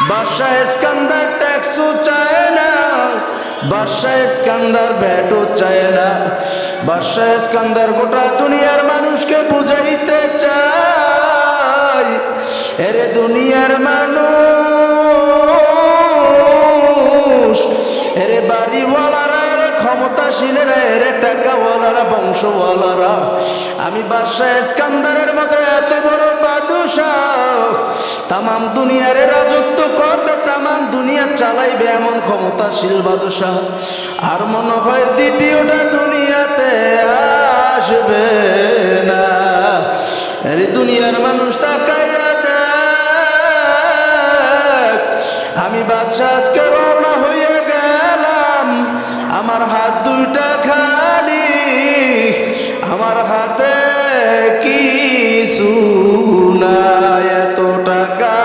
বাদশাহ ইস্কান্দার ট্যাক্সও চায় না, বাদশাহ ইস্কান্দার ব্যাটও চায় না। বাদশাহ ইস্কান্দার গোটা দুনিয়ার মানুষকে বুঝাইতে চায়, এরে দুনিয়ার মানুষ, এরে বাড়িওয়ালারা, এরে ক্ষমতাশীলেরা, এরে টাকাওয়ালারা, বংশওয়ালারা, আমি বাদশাহ ইস্কান্দারের মতো এত বড় বাদশাহ তামাম দুনিয়ার রাজত্ব করবে, তামাম দুনিয়া চালাইবে এমন ক্ষমতাশীল বাদশাহ আর মনে হয় দ্বিতীয়টা দুনিয়াতে আসবে না। আরে দুনিয়ার মানুষ তাকাইয়া দেখ, আমি বাদশাহ আজকে রওনা হয়ে গেলাম, আমার হাত দুইটা খালি, আমার হাতে কিছু নাই, এত টাকা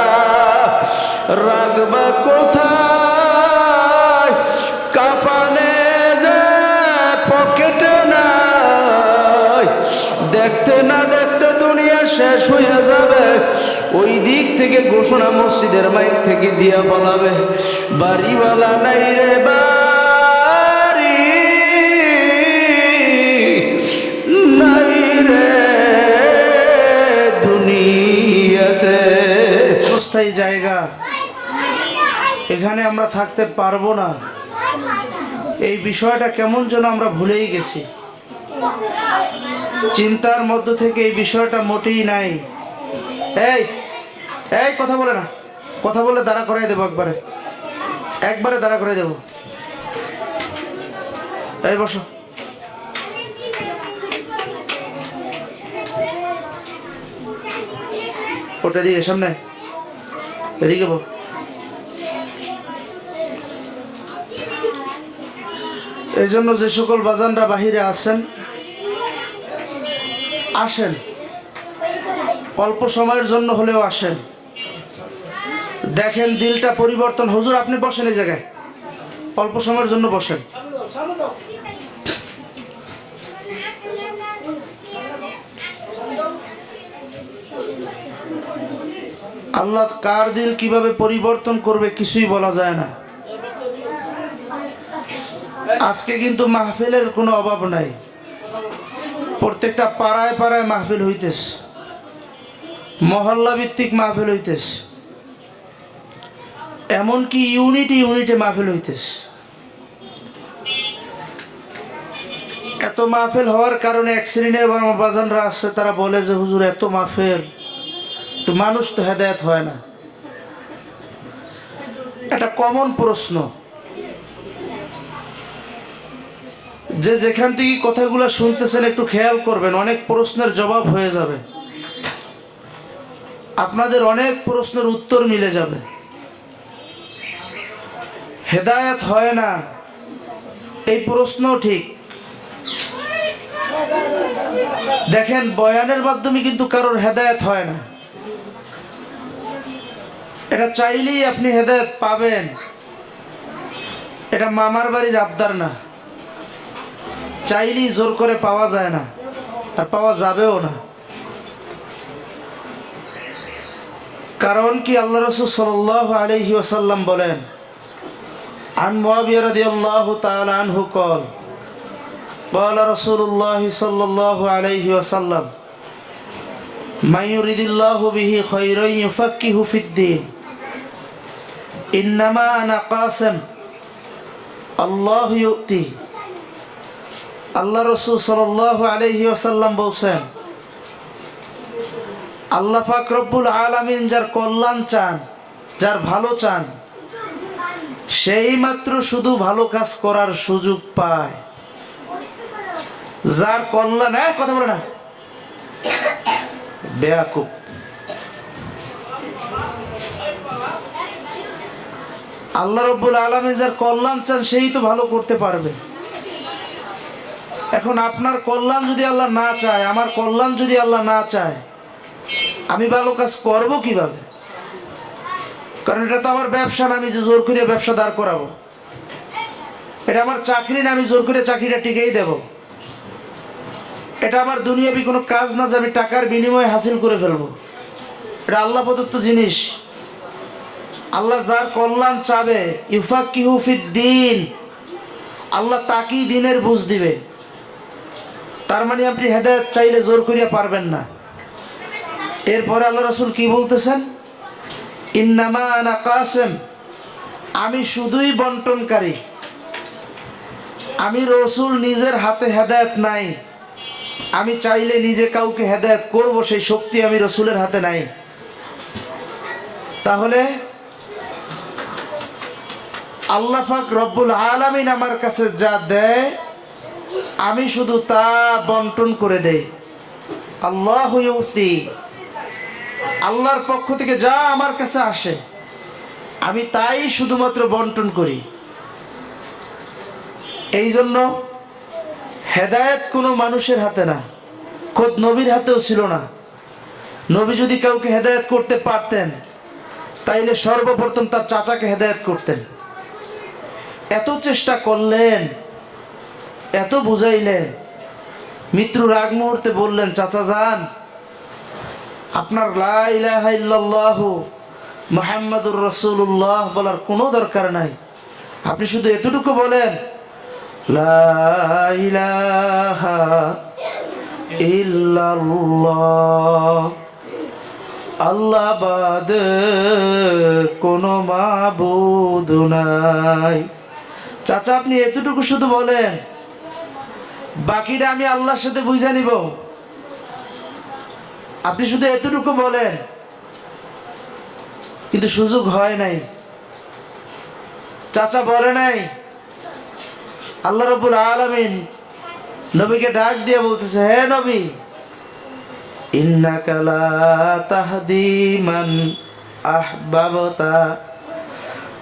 রাখবা কোথায়, কাপানে যে পকেটে নাই, দেখতে না দেখতে দুনিয়া শেষ হয়ে যাবে। ওই দিক থেকে ঘোষণা মসজিদের মাইক থেকে দিয়া বলাবে, বাড়িওয়ালা নাই রে বাড়ি, নাই রে দুনিয়াতে অস্থায়ী জায়গা, এখানে আমরা থাকতে পারবো না। এই বিষয়টা কেমন যেন আমরা ভুলেই গেছি, চিন্তার মধ্য থেকে এই বিষয়টা মোটেই নাই। এই এই কথা বলে না, কথা বলে দাঁড়া করাই দেবো, একবারে দাঁড়া করাই দেবো। এই বসো, ওটা দিকে সামনে, এদিকে বল। এই জন্য যে সকল বাজানরা বাহিরে আছেন, আসেন, অল্প সময়ের জন্য হলেও আসেন, দেখেন দিলটা পরিবর্তন। হুজুর আপনি বসেন এই জায়গায়, অল্প সময়ের জন্য বসেন। আল্লাহ কার দিল কিভাবে পরিবর্তন করবে কিছুই বলা যায় না। আজকে কিন্তু মাহফিলের কোনো অভাব নাই, প্রত্যেকটা পাড়ায় পাড়ায় মাহফিল হইতেছে, মহল্লা ভিত্তিক মাহফিল হইতেছে, এমনকি ইউনিটে মাহফিল হইতেছে। এত মাহফিল হওয়ার কারণে এক শ্রেণীর বাজানরা আছে, তারা বলে যে হুজুর এত মাহফিল তো মানুষ তো হেদায়েত হয় না। এটা কমন প্রশ্ন, যে যেখান থেকে কথাগুলো শুনতেছেন একটু খেয়াল করবেন, অনেক প্রশ্নের জবাব হয়ে যাবে, আপনাদের অনেক প্রশ্নের উত্তর মিলে যাবে। হেদায়েত হয় না এই প্রশ্ন ঠিক। দেখেন বয়ানের মাধ্যমে কিন্তু কারোর হেদায়েত হয় না, এটা চাইলেই আপনি হেদায়েত পাবেন, এটা মামার বাড়ির আবদার না, চাইলেই জোর করে পাওয়া যায় না, আর পাওয়া যাবেও না। কারণ কি আল্লাহ রাসূল সাল্লাল্লাহু আলাইহি ওয়াসাল্লাম বলেন, আন মুআবিয়া রাদিয়াল্লাহু তাআলা আনহু قال قال رسول الله صلى الله عليه وسلم من يريد الله به خيرا يفقهه في الدين إنما أنا قاسم الله يؤتي। আল্লাহ রাসূল সাল্লাল্লাহু আলাইহি ওয়াসাল্লাম বলেন, আল্লাহ পাক রব্বুল আলামিন যার কল্যাণ চান, যার ভালো চান, সেই মাত্র শুধু ভালো কাজ করার সুযোগ পায়। যার কল্যাণ, কথা বলে না বেয়াকুব, আল্লাহ রব্বুল আলামিন যার কল্যাণ চান সেই তো ভালো করতে পারবে। এখন আপনার কল্যাণ যদি আল্লাহ না চায়, আমার কল্যাণ যদি আল্লাহ না চায়, আমি ভালো কাজ করব কিভাবে? কারণ এটা তো আমার ব্যবসা না, আমি যে জোর করে ব্যবসা দাঁড় করাবো। এটা আমার চাকরি না, আমি জোর করে চাকরিটা টিকেই দেব। এটা আমার দুনিয়াবি কোনো কাজ না যে আমি টাকার বিনিময়ে হাসিল করে ফেলবো। এটা আল্লাহ প্রদত্ত জিনিস, আল্লাহ যার কল্যাণ চাবে ইউফাক্কিহু ফিদ্দীন, আল্লাহ তাকেই দ্বীনের বুঝ দিবে। তার মানে আপনি হেদায়েত চাইলে জোর করিয়া পারবেন না। এরপরে আল্লাহ রাসূল কি বলতেছেন? ইন্নামা আনা কাসিম, আমি শুধুই বন্টনকারী। আমি রসুল নিজের হাতে হেদায়েত নাই। আমি চাইলে নিজে কাউকে হেদায়েত করব সেই শক্তি আমি রসুলের হাতে নাই। তাহলে আল্লাহ পাক রব্বুল আলামিন আমার কাছে যা দেয় আমি শুধু তা বন্টন করে দেই। আল্লাহু ইউতি, আল্লাহর পক্ষ থেকে যা আমার কাছে আসে আমি তাই শুধুমাত্র বন্টন করি। এই জন্য হেদায়েত কোনো মানুষের হাতে না, খোদ নবীর হাতেও ছিল না। নবী যদি কাউকে হেদায়েত করতে পারতেন তাইলে সর্বপ্রথম তার চাচাকে হেদায়েত করতেন। এত চেষ্টা করলেন, এত বুঝাইলেন, মৃত্যুর আগ মুহূর্তে বললেন, চাচা যান, আপনার লা ইলাহা ইল্লাল্লাহু মুহাম্মাদুর রাসূলুল্লাহ বলার কোনো দরকার নাই। আপনি শুধু এতটুকু বলেন, লা ইলাহা ইল্লাল্লাহ, আল্লাহ বাদে কোনো মাবুদ নাই। চাচা আপনি এতটুকু শুধু বলেন, বাকিটা আমি আল্লাহর সাথে বুঝে নিব। আপনি শুধু এতটুকু বলেন, কিন্তু সুযোগ হয় নাই। চাচা বলে নাই। আল্লাহ রাব্বুল আলামিন নবীকে ডাক দিয়ে বলতেছে, হে নবী, ইন্নাকা লা তাহদি মান আহবাবতা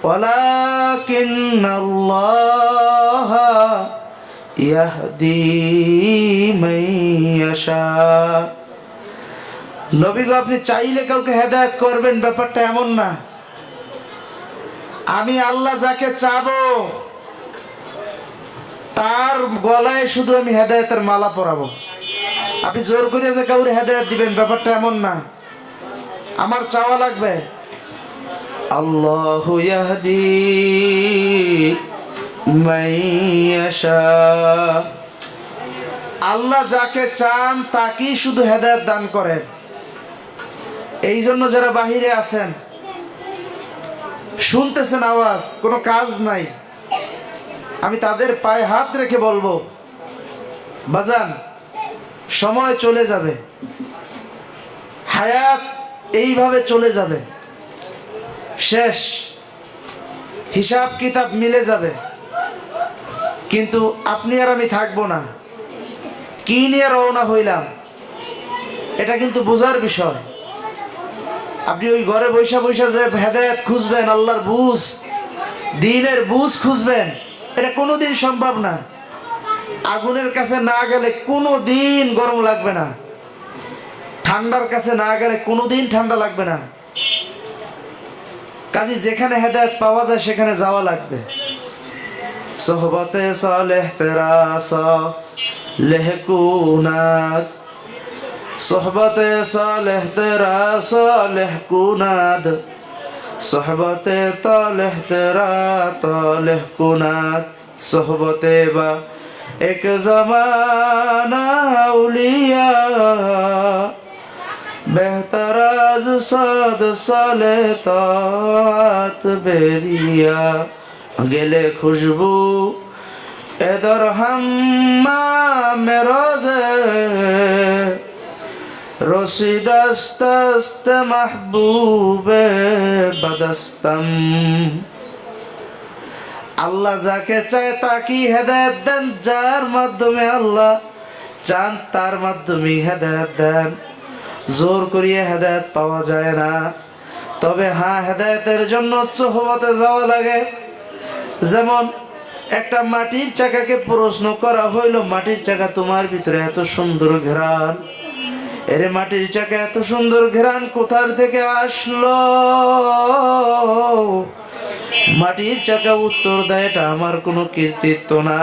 ওয়ালাকিন্নাল্লাহা ইয়াহদি মান ইয়াশা। নবী গো, আপনি চাইলে কাউকে হেদায়েত করবেন, ব্যাপারটা এমন না। আমি আল্লাহ যাকে চাবো তার গলায় শুধু আমি হেদায়েতের মালা পরাবো। আপনি জোর করে যে কাউরে হেদায়েত দিবেন, ব্যাপারটা এমন না। আমার চাওয়া লাগবে, আল্লাহু ইয়াহদি মান ইয়াশা। আল্লাহ যাকে চান তাকেই শুধু হেদায়েত দান করেন। এই জন্য যারা বাহিরে আছেন, শুনতেছেন আওয়াজ, কোনো কাজ নাই, আমি তাদের পায়ে হাত রেখে বলবো, বাজান, সময় চলে যাবে, হায়াত এইভাবে চলে যাবে, শেষ, হিসাব কিতাব মিলে যাবে, কিন্তু আপনি আর আমি থাকবো না। কি নিয়ে রওনা হইলাম এটা কিন্তু বোঝার বিষয়। আপনি ওই ঘরে বৈশা বৈশা যে হেদায়েত খুঁজবেন, আল্লাহর বুঝ, দ্বীনের বুঝ খুঁজবেন, এটা কোনোদিন সম্ভব না। আগুনের কাছে না গেলে কোনোদিন গরম লাগবে না, ঠান্ডার কাছে না গেলে কোনোদিন ঠান্ডা লাগবে না। কাজী যেখানে হেদায়েত পাওয়া যায় সেখানে যাওয়া লাগবে। সোহবতে সালেহ তেরা সালেহ কুনাত, সোহবতে সালেহ তেরা সালেহ কুনাত, সোহবতে তালেহ তেরা তালেহ কুনাত, সোহবতে বা এক জমানা উলিয়া বেহতর আজ সাদ সালে तात বেরিয়া। গেলে খুশবু এদর হাম্মাম রোজে রশিদাস্তাস্ত মাহবুবে বদস্তম। আল্লাহ যাকে চায় তাকে হেদায়েত দেন, যার মাধ্যমে আল্লাহ চান তার মাধ্যমে হেদায়েত দেন। জোর করিয়ে হেদায়েত পাওয়া যায় না। তবে হ্যাঁ, হেদায়েতের জন্য সোহবতে যাওয়া লাগে। যেমন একটা মাটির চাকাকে প্রশ্ন করা হইল, মাটির চাকা তোমার ভিতরে এত সুন্দর ঘ্রাণ, এরে মাটির চাকা এত সুন্দর ঘ্রাণ কোথার থেকে আসলো? মাটির চাকা উত্তর দেয়, এটা আমার কোনো কৃতিত্ব না।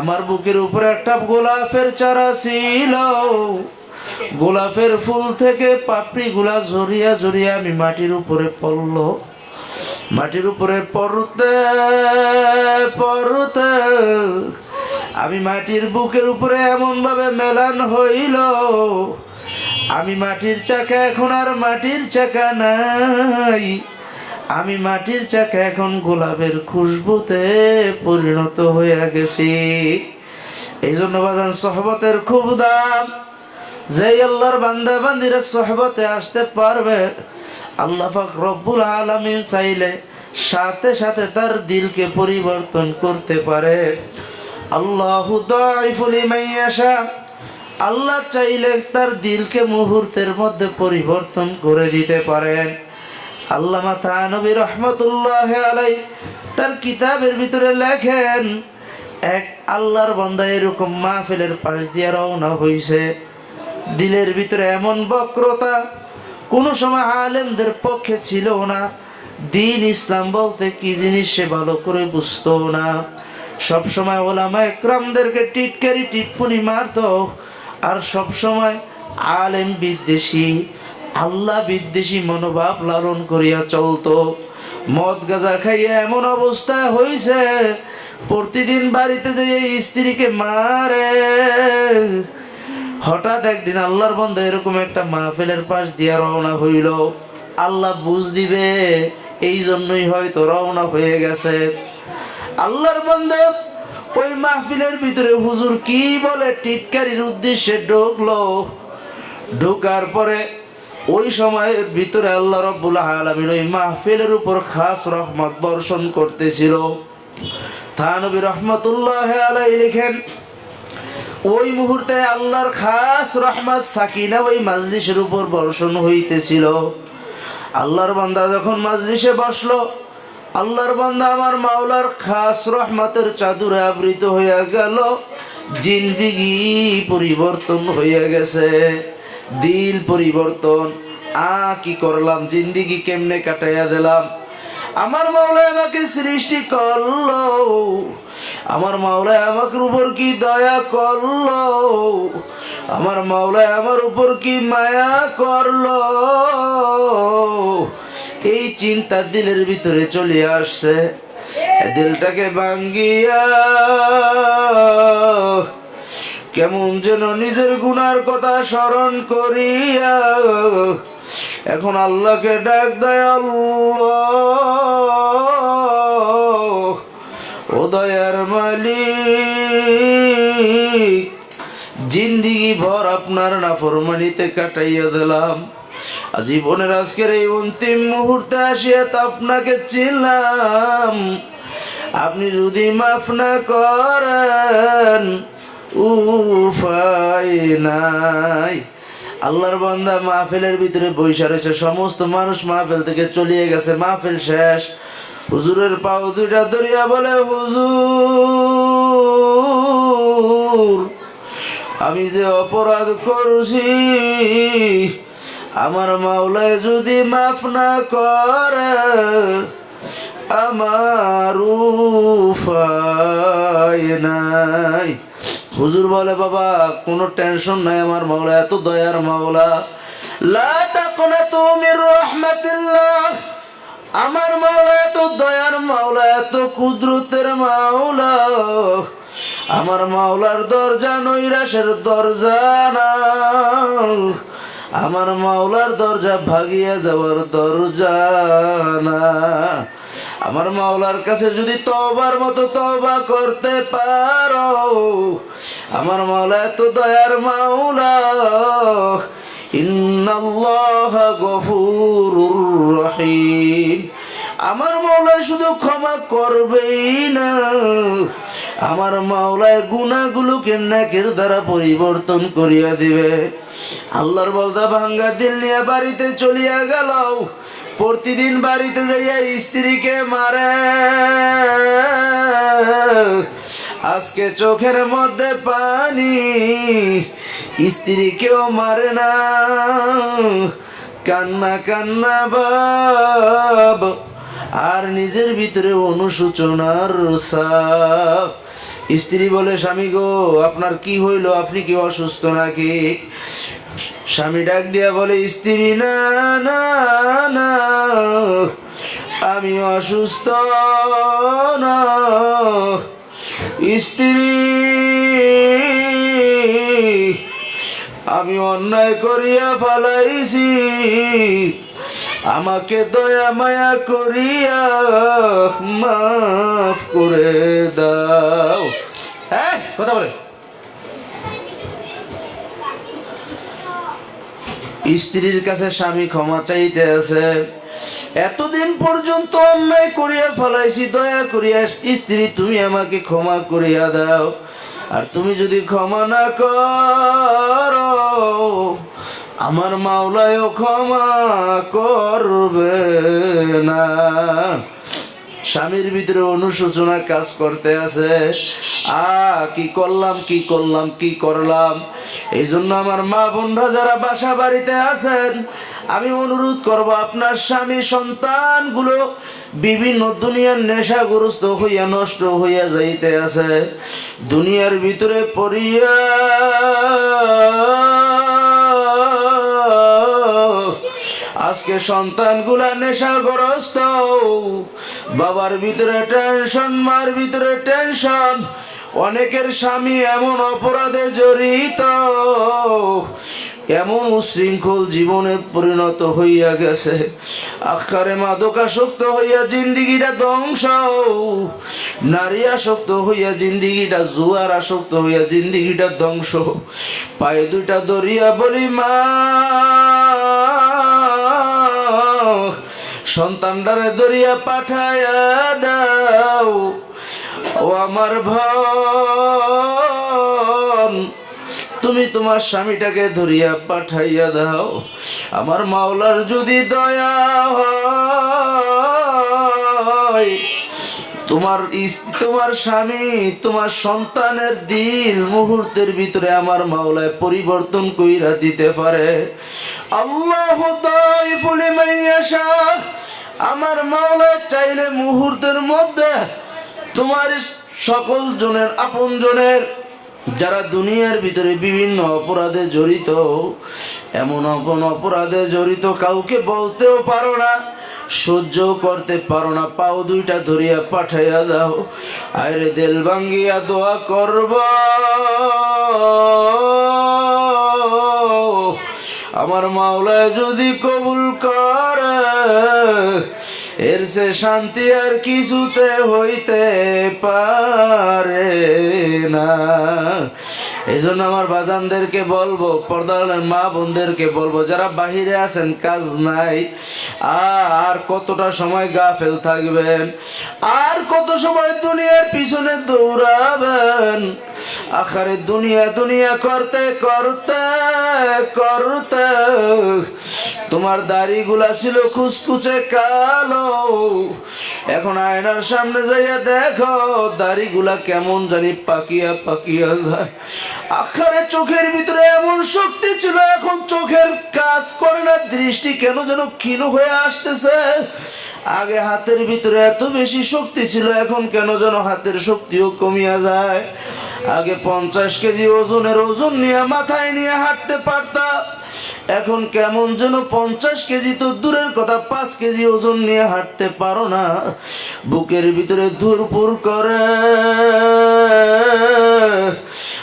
আমার বুকের উপরে একটা গোলাপের চারা ছিল, গোলাপের ফুল থেকে পাপড়ি গুলা জড়িয়া জড়িয়া আমি মাটির উপরে পড়লো। মাটির উপরে পড়তে পড়তে আমি মাটির বুকের উপরে এমন ভাবে মেলান হইল, আমি মাটির চাকা এখন আর মাটির চাকা নাই, আমি মাটির চাকা এখন গোলাপের খুশবুতে পরিণত হয়ে গেছি। এই জন্য বাজান সোহবতের খুব দাম। যেই আল্লাহর বান্দা বান্দিরা সোহবতে আসতে পারবে, আল্লাহ পাক রব্বুল আলামিন চাইলে সাথে সাথে তার দিলকে পরিবর্তন করতে পারে। আল্লাহু দাইফু লিমান ইয়াশা, আল্লাহ চাইলে তার দিলকে মুহূর্তের মধ্যে পরিবর্তন করে দিতে পারেন। আল্লামা থানবী রহমতুল্লাহ আলাইহি তার কিতাবের ভিতরে লেখেন, এক আল্লাহর বান্দা এরকম মাহফিলের পাশ দিয়ে রওনা হইছে, দিলের ভিতরে এমন বক্রতা কোনো সময় আলেমদের পক্ষে ছিল না, দিন ইসলাম বলতে কি জিনিস সে ভালো করে বুঝতো না। সব সময় ওলামা একরামদেরকে টিটকারি টিটপুনি মারতো, আর সব সময় আলেম বিদ্বেষী আল্লাহ বিদ্বেষী মনোভাব লালন করিয়া চলতো। মদ গাঁজা খাইয়া এমন অবস্থা হইছে, প্রতিদিন বাড়িতে যেয়ে স্ত্রীকে মারে। হঠাৎ একদিন আল্লাহর বান্দা এরকম একটা মাহফিলের পাশ দিয়া রওনা হইল, আল্লাহ বুঝ দিবে এই জন্যই হয়তো রওনা হয়ে গেছে। আল্লাহর বান্দা ওই মাহফিলের ভিতরে হুজুর কি বলে টিটকারির উদ্দেশ্যে ঢুকলো। ঢোকার পরে ওই সময়ের ভিতরে আল্লাহ রাব্বুল আলামিন ওই মাহফিলের উপর খাস রহমত বর্ষণ করতেছিল। থানবী রহমতুল্লাহ আলাইহি লিখেন, ওই মুহূর্তে আল্লাহর খাস রহমত সাকিনা ওই মাজলিসের উপর বর্ষণ হইতেছিল। আল্লাহর বান্দা যখন মাজলিসে বসলো, আল্লাহর বান্দা আমার মাওলার খাস রহমতের চাদরে আবৃত হইয়া গেল, জিন্দেগি পরিবর্তন হইয়া গেছে, দিল পরিবর্তন। কি করলাম, জিন্দেগি কেমনে কাটাইয়া দিলাম। আমার মাওলা আমাকে সৃষ্টি করলো, আমার মাওলা আমার উপর কি দয়া করলো, আমার মাওলা আমার উপর কি মায়া করলো, এই চিন্তা দিলের ভিতরে চলে আসছে। দিলটাকে ভাঙ্গিয়া কেমন যেন নিজের গুনার কথা স্মরণ করিয়া এখন আল্লাহকে ডাক দেয়, আল্লাহ ও দয়ার মালিক, জিন্দেগি ভর আপনার নাফরমানিতে কাটাইয়া দিলাম, জীবনের আজকের এই অন্তিম মুহূর্তে আসিয়া তো আপনাকে চিনলাম, আপনি যদি মাফ না করেন উপায় নাই। আল্লাহর বান্দা মাহফিলের ভিতরে বইসা রয়েছে, সমস্ত মানুষ মাহফিল থেকে চলিয়ে গেছে, মাহফিল শেষ। হুজুরের পাও দুইটা ধরিয়া বলে, হুজুর আমি যে অপরাধ করছি, আমার মাওলায় যদি মাফ না করে আমার উপায় নাই। হুজুর বলে, বাবা কোনো টেনশন নাই, আমার মাওলা এত দয়ার মাওলা, লা তাকনাতু মির রাহমাতিল্লাহ, আমার মাওলা এত দয়ার মাওলা, এত কুদরতের মাওলা, আমার মাওলার দরজা নৈরাশের দরজা না, আমার মাওলার দরজা ভাগিয়া যাওয়ার দরজা না। আমার মাওলার কাছে যদি তওবার মতো তওবা করতে পারো, আমার মাওলা এত দয়ার মাওলা, ইন্নাল্লাহা গফুরুর রহিম, আমার মাওলা শুধু ক্ষমা করবেই না, আমার মাওলার গুনাহগুলোকে নেকের দ্বারা পরিবর্তন করিয়া দিবে। আল্লাহর বলদা ভাঙ্গা দিল নিয়ে বাড়িতে চলিয়া গেল, প্রতিদিন বাড়িতে যাইয়া স্ত্রীকে মারে, আজকে চোখের মধ্যে পানি, স্ত্রীকেও মারে না, কান্না কান্না ভাব, আর নিজের ভিতরে অনুশোচনার ছাপ। স্ত্রী বলে, স্বামী গো আপনার কি হইল, আপনি কি অসুস্থ নাকি? স্বামী ডাক দিয়া বলে, স্ত্রী না না না, আমি অসুস্থ না, স্ত্রী আমি অন্যায় করিয়া ফেলাইছি, আমাকে দয়া মায়া করিয়া মাফ করে দাও। হ্যাঁ, কথা বলে। স্ত্রীর কাছে স্বামী ক্ষমা চাইতে আছে, এতদিন পর্যন্ত অন্যায় করিয়া ফেলাইছি, দয়া করিয়া স্ত্রী তুমি আমাকে ক্ষমা করিয়া দাও। আর তুমি যদি ক্ষমা না করো, আমার মাওলায়ও ক্ষমা করবে না। স্বামীর ভিতরে অনুশোচনা কাজ করতে আছে, কি করলাম কি করলাম কি করলাম। এই জন্য আমার মা বোনরা যারা বাসা বাড়িতে আছেন, আমি অনুরোধ করব, আপনার স্বামী সন্তানগুলো বিভিন্ন দুনিয়ার নেশাগ্রস্ত হইয়া নষ্ট হইয়া যাইতে আছে, দুনিয়ার ভিতরে পড়িয়া আজকে সন্তানগুলা নেশাগ্রস্ত, বাবার ভিতরে টেনশন, মার ভিতরে টেনশন। অনেকের স্বামী এমন অপরাধে জড়িত, এমন উশৃঙ্খল জীবনে পরিণত হইয়া গেছে, আখারে মাদকাসক্ত হইয়া জিন্দিগিটা ধ্বংস, নারী আসক্ত হইয়া জিন্দিগিটা, জুয়ার আসক্ত হইয়া জিন্দিগিটা ধ্বংস। পায়ে দুইটা দরিয়া বলি, মা সন্তানটারে দরিয়া পাঠায়া দাও। ও আমার বোন, তুমি তোমার স্বামীটাকে ধরিয়া পাঠাইয়া দাও। আমার মাওলার যদি দয়া হয়, তোমার স্বামী, তোমার সন্তানের দিল মুহূর্তের ভিতরে আমার মাওলায় পরিবর্তন কইরা দিতে পারে। আল্লাহু দাইফু লিমান ইয়াশা, আমার মাওলা চাইলে মুহূর্তের মধ্যে তোমার সকল জনের, আপন জনের, যারা দুনিয়ার ভিতরে বিভিন্ন অপরাধে জড়িত, এমন অপরাধে জড়িত, কাউকে বলতেও পারো না, সহ্য করতে পারো না, পাও দুইটা ধরিয়া পাঠাইয়া দাও। আরে দিল ভাঙ্গিয়া দোয়া করব, আমার মাওলা যদি কবুল করে, এর সে শান্তি আর কিছুতে হইতে পারে না। এই জন্য আমার বাজানদেরকে বলবো, পর্দার মা বোনদেরকে বলবো, যারা বাহিরে আছেন, কাজ নাই, আর কতটা সময় গাফেল থাকবেন, আর কত সময় দুনিয়ার পিছনে দৌড়াবেন। আখারে দুনিয়া দুনিয়া করতে করতে করতে তোমার দাড়িগুলা ছিল কুচকুচে কালো, এখন আয়নার সামনে যাইয়া দেখো দাড়িগুলা কেমন জানি পাকিয়া পাকিয়া যায়। আখারে চোখের ভিতরে এমন শক্তি ছিল, এখন চোখের কাজ করে না, দৃষ্টি কেন যেন ক্ষীণ হয়ে আসতেছে। আগে হাতের ভিতরে এত বেশি শক্তি ছিল, এখন কেন যেন হাতের শক্তিও কমিয়া যায়। আগে 50 কেজি ওজনের ওজন নিয়ে মাথায় নিয়ে হাঁটতে পারতাম, এখন কেমন যেন 50 কেজি তো দূরের কথা, 5 কেজি ওজন নিয়ে হাঁটতে পারো না। বুকের ভিতরে ধুরপুর করে।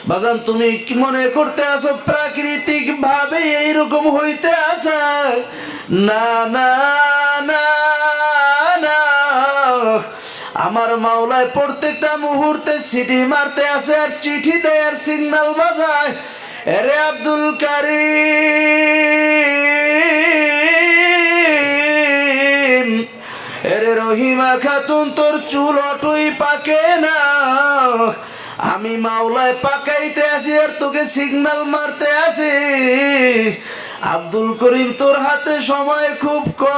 বাজান, তুমি কি মনে করতে আছো প্রাকৃতিক ভাবে এইরকম হইতে আছে? না না না না, আমার মাওলায় প্রত্যেকটা মুহূর্তে সিটি মারতে আছে, আর চিঠি দেয়, আর সিগন্যাল বাজায়। এরে আব্দুল কারিম, এরে রহিমা খাতুন, তোর চুল অটুই পাকে না, আমি মাওলায় পাকাইতে আছি আর তোকে সিগন্যাল মারতে আছি। আব্দুল করিম, তোর হাতে সময় খুব কম,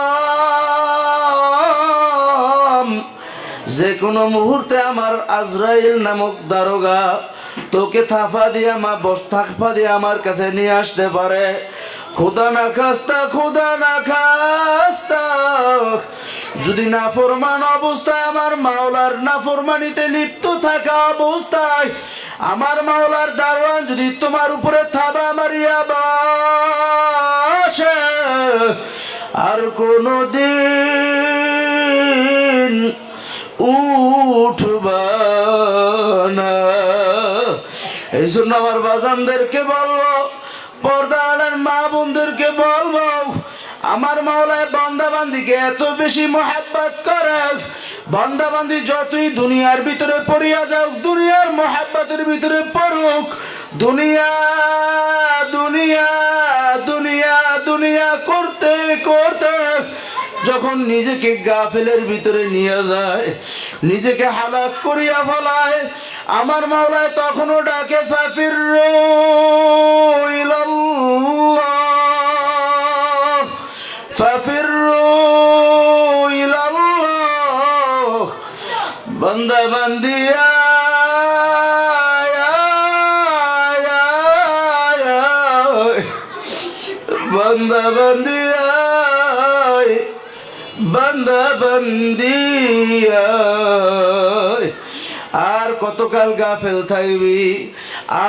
যে কোনো মুহূর্তে আমার আজরাইল নামক দারোগা তোকে থাপা দিয়ে আমার কাছে নিয়ে আসতে পারে। খোদা না খাস্তা, খোদা না খাস্তা, যদি নাফরমান অবস্থায়, আমার মাওলার নাফরমানিতে লিপ্ত থাকা অবস্থায় আমার মাওলার দারোয়ান যদি তোমার উপরে থাবা মারিয়া বসে, আর কোনদিন উঠবা না। এই জন্য আমার বাজানদেরকে বলবো, পর্দার মা বোনদেরকে বলবো, আমার মাওলায় বান্দাবান্দিকে এত বেশি মহাব্বত করে, বান্দাবান্দি যতই দুনিয়ার ভিতরে পড়িয়া যাক, দুনিয়ার মহাব্বতের ভিতরে পড়ুক, দুনিয়া দুনিয়া দুনিয়া দুনিয়া করতে করতে যখন নিজেকে গাফেলের ভিতরে নিয়ে যায়, নিজেকে হালাক করিয়া ফেলায়, আমার মাওলায় তখনও ডাকে ফাফিরু ইলাল্লাহ, ফাফিরু ইলাল্লাহ। বান্দা বান্দিয়া বান্দা বান্দিয়া বান্দা বান্দিয়া। আর কতকাল গাফেল থাকবি,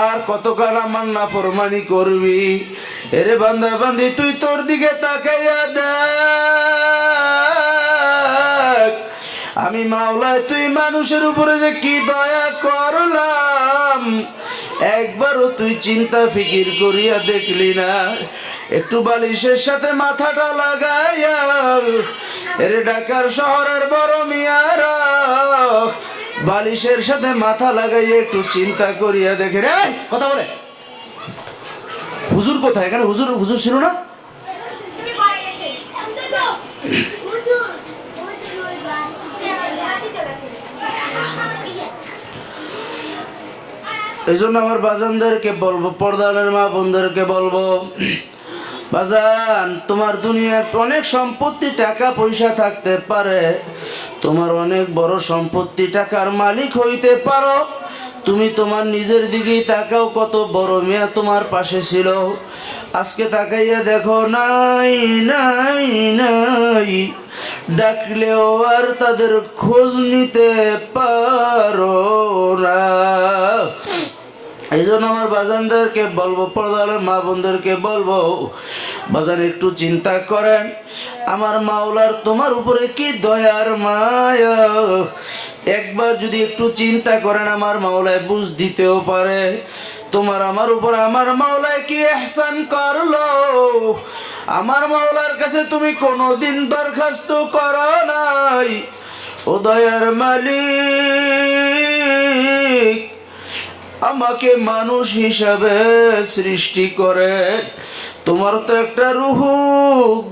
আর কতকাল আমার নাফরমানি করবি? এরে বান্দা বান্দি, তুই তোর দিকে তাকাইয়া দেখ, আমি মাওলায় তুই মানুষের উপরে যে কি দয়া করলাম, একবারও তুই চিন্তা ফিকির করিয়া দেখলি না? একটু বালিশের সাথে মাথাটা লাগাইয়া, এরে ঢাকার শহরের বড় মিয়ারা, বালিশের সাথে মাথা লাগাইয়া একটু চিন্তা করিয়া দেখে রে। কথা বলে হুজুর কোথায়? এখানে হুজুর হুজুর ছিল না? এই জন্য আমার বাজানদেরকে বলবো, পর্দার মা বোনদেরকে বলবো, বাজান, তোমার দুনিয়ার অনেক সম্পত্তি টাকা পয়সা থাকতে পারে, তোমার অনেক বড় সম্পত্তি, টাকার মালিক হইতে পারো, তুমি তোমার নিজের দিকেই তাকাও, কত বড় মেয়ে তোমার পাশে ছিল, আজকে তাকাইয়া দেখো নাই নাই নাই, ডাকলেও আর তাদের খোঁজ নিতে পারো না। এই জন্য আমার বাজানদেরকে বলবো, পর্দার মা বোনদেরকে বলবো, বাজান একটু চিন্তা করেন, আমার মাওলার তোমার উপরে কি দয়ার মায়া। একবার যদি একটু চিন্তা করেন, আমার মাওলায় বুঝ দিতেও পারে তোমার আমার উপর আমার মাওলায় কি ইহসান করলো। আমার মাওলার কাছে তুমি কোনোদিন দরখাস্ত করো নাই, ও দয়ার মালিক, আমাকে মানুষ হিসাবে সৃষ্টি করে, তোমার তো একটা রুহু,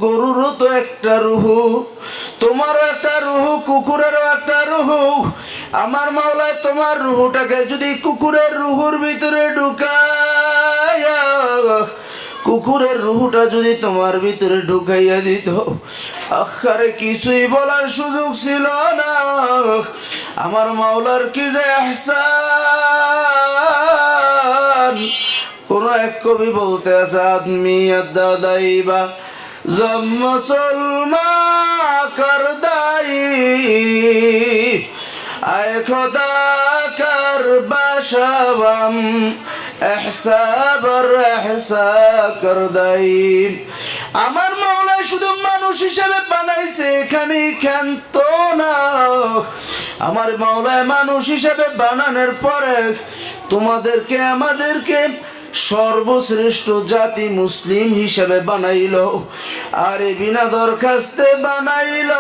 গরুরও তো একটা রুহু, তোমারও একটা রুহু, কুকুরেরও একটা রুহু। আমার মাওলায় তোমার রুহুটাকে যদি কুকুরের রুহুর ভিতরে ঢুকাইয়া, কুকুরের রুহুটা যদি তোমার ভিতরে ঢুকাইয়া দিত, আখারে কিছুই বলার সুযোগ ছিল না। আমার মাওলার কি যে ইহসান। কোন এক কবি বলতে আছে, আদমি দাদাইবা জব মুসলমা করদাই, আয় খোদা কর বাশাবাম এহসাবর এহসা করদাই। আমার মাওলা শুধু মানুষ হিসেবে বানাইছে, এখানে ক্ষান্ত না। আমার মাওলায় মানুষ হিসেবে বানানোর পরে তোমাদেরকে আমাদেরকে সর্বশ্রেষ্ঠ জাতি মুসলিম হিসেবে বানাইল, আর বিনা দরখাস্তে বানাইল।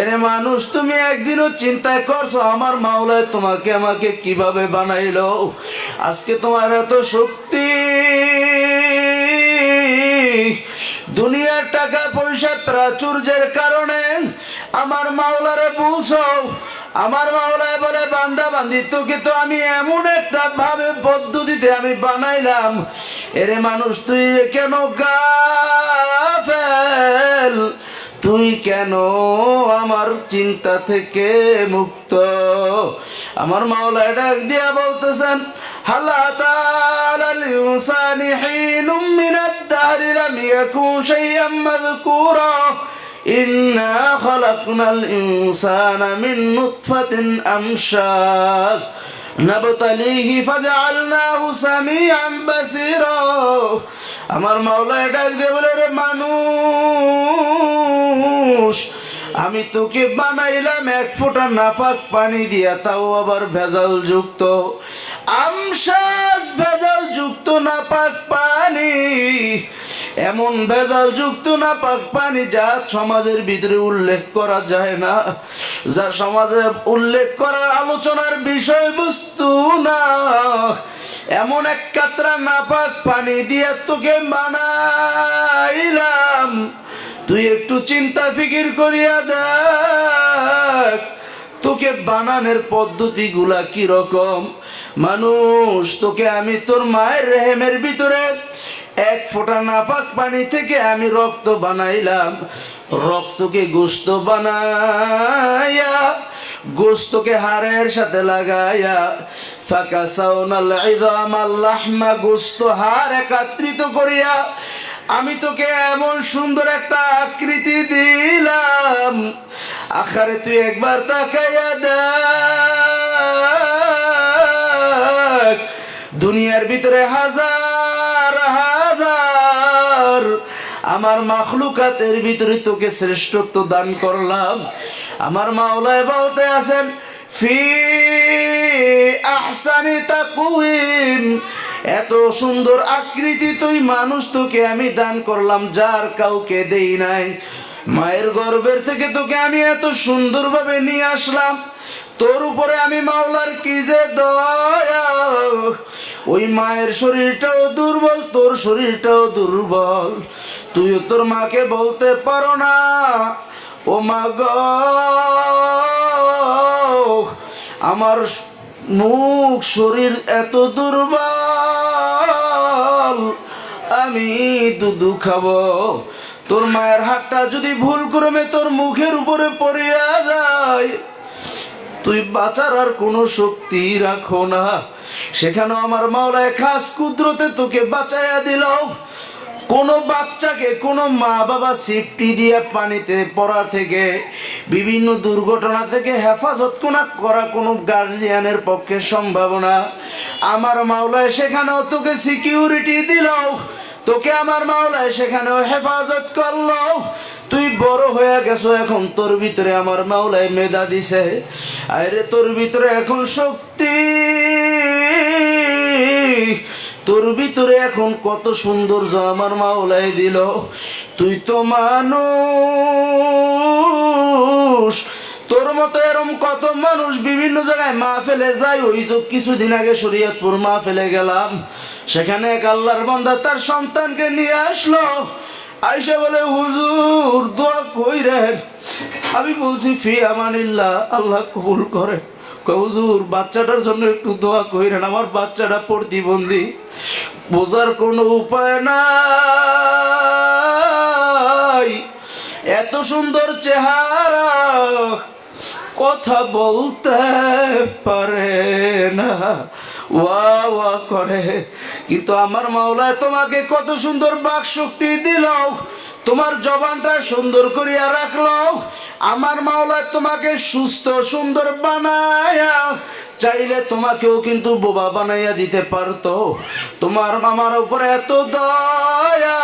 এরে মানুষ, তুমি একদিনও চিন্তা করছো আমার মাওলায় তোমাকে আমাকে কিভাবে বানাইলো? আজকে তোমার এত শক্তি, দুনিয়ার টাকা পয়সা প্রাচুর্যের কারণে আমার মাওলারে বলছো। আমার মাওলায় বলে, বান্দা বান্দি, তোকে তো আমি এমন একটা ভাবে পদ্ধতিতে আমি বানাইলাম, এরে মানুষ তুই কেন গাফেল, তুই কেন আমার চিন্তা থেকে মুক্ত? আমার মাওলা ডাক দিয়া বলতেছেন, হাল আতা আলাল ইনসানি হিনুম মিনাদ দাহরি লাম ইয়াকুন শাইআম মাযকুরা ইন্না খালাকনাল ইনসানা মিন নুতফাতিন আমশাজ নাবতালিহি ফাজআলনাহু সামিআন বাসীরা। আমার মাওলা ডাক দিয়ে বলে, রে মানুষ, আমি তোকে বানাইলাম এক ফোঁটা নাপাক পানি দিয়া, তাও আবার ভেজাল যুক্ত, আমশাস ভেজাল যুক্ত নাপাক পানি, এমন ভেজাল যুক্ত নাপাক পানি যা সমাজের ভিতরে উল্লেখ করা যায় না, যা সমাজে উল্লেখ করার আলোচনার বিষয়বস্তু না, এমন এক কাতরা নাপাক পানি দিয়ে তোকে বানাইলাম। তুই একটু চিন্তা ফিকির করিয়া দেখ তোকে বানানোর পদ্ধতি গুলা কি রকম। মানুষ, তোকে আমি তোর মায়ের রেহেমের ভিতরে এক ফোঁটা নাপাক পানি থেকে আমি রক্ত বানাইলাম, রক্তকে গোশত বানাইয়া, গোশতকে হাড়ের সাথে লাগাইয়া, ফাকাসাউনাল ইযামাল লাহমা, গোশত হাড় একত্রিত করিয়া আমি তোকে এমন সুন্দর একটা আকৃতি দিলাম। আখারে তুই একবার তাকাইয়া দেখ, দুনিয়ার ভিতরে হাজার হাজার আমার মাখলুকাতের ভিতরে তোকে শ্রেষ্ঠত্ব দান করলাম। আমার মাওলায় বলতে আছেন, ফি আহসানি তাকওয়িম, এত সুন্দর আকৃতি তুই মানুষ তোকে আমি দান করলাম, যার কাউকে দেই নাই। মায়ের গর্ভের থেকে তোকে আমি এত সুন্দরভাবে নিয়ে আসলাম, তোর উপরে আমি মাওলার কি যে দয়া। ওই মায়ের শরীরটাও দুর্বল, তোর শরীরটাও দুর্বল, তুইও তোর মাকে বলতে পারো না, ও মা গো আমার মুখ শরীর এত দুর্বল, আমি দুধু খাবো। তোর মায়ের হাতটা যদি ভুল ক্রমে তোর মুখের উপরে পড়িয়া যায়, তুই বাঁচার আর কোনো শক্তি রাখো না। সেখানে আমার মাওলায় খাস কুদরতে তোকে বাঁচাইয়া দিল। কোন বাচ্চাকে কোন মা বাবা সেফটি দিয়ে পানিতে পড়া থেকে, বিভিন্ন দুর্ঘটনা থেকে হেফাজত করা কোনো গার্জিয়ানের পক্ষে সম্ভব না। আমার মাওলায় সেখানেও তোকে সিকিউরিটি দিল, তোকে আমার মাওলায় সেখানেও হেফাজত করলো। তুই বড় হয়ে গেছো, এখন তোর ভিতরে আমার মাওলায় মেধা দিছে, আরে তোর ভিতরে এখন শক্তি, তোর ভিতরে এখন কত সৌন্দর্য আমার মাওলায় দিল। তুই তো মানুষ, তোর মতো এরম কত মানুষ বিভিন্ন জায়গায় মাহফিলে যায়। ওই যে কিছুদিন আগে শরীয়তপুর মাহফিলে গেলাম, সেখানে এক আল্লাহর বান্দা তার সন্তানকে নিয়ে আসলো, আইসা বলে হুজুর দোয়া কইরেন। আমি বলছি ফি আমানিল্লাহ, আল্লাহ কবুল করে। হুজুর বাচ্চাটার জন্য একটু দোয়া কইরেন, আমার বাচ্চাটা প্রতিবন্ধী, বোঝার কোনো উপায় নাই, এত সুন্দর চেহারা, কথা বলতে পারে না, ওয়া ওয়া করে। কিন্তু আমার মাওলায় তোমাকে কত সুন্দর বাক শক্তি দিল, তোমার জবানটা সুন্দর করিয়া রাখলো। আমার মাওলায় তোমাকে সুস্থ সুন্দর বানায়া চাইলে তোমাকেও কিন্তু বোবা বানাইয়া দিতে পারতো। তোমার আমার উপরে এত দয়া,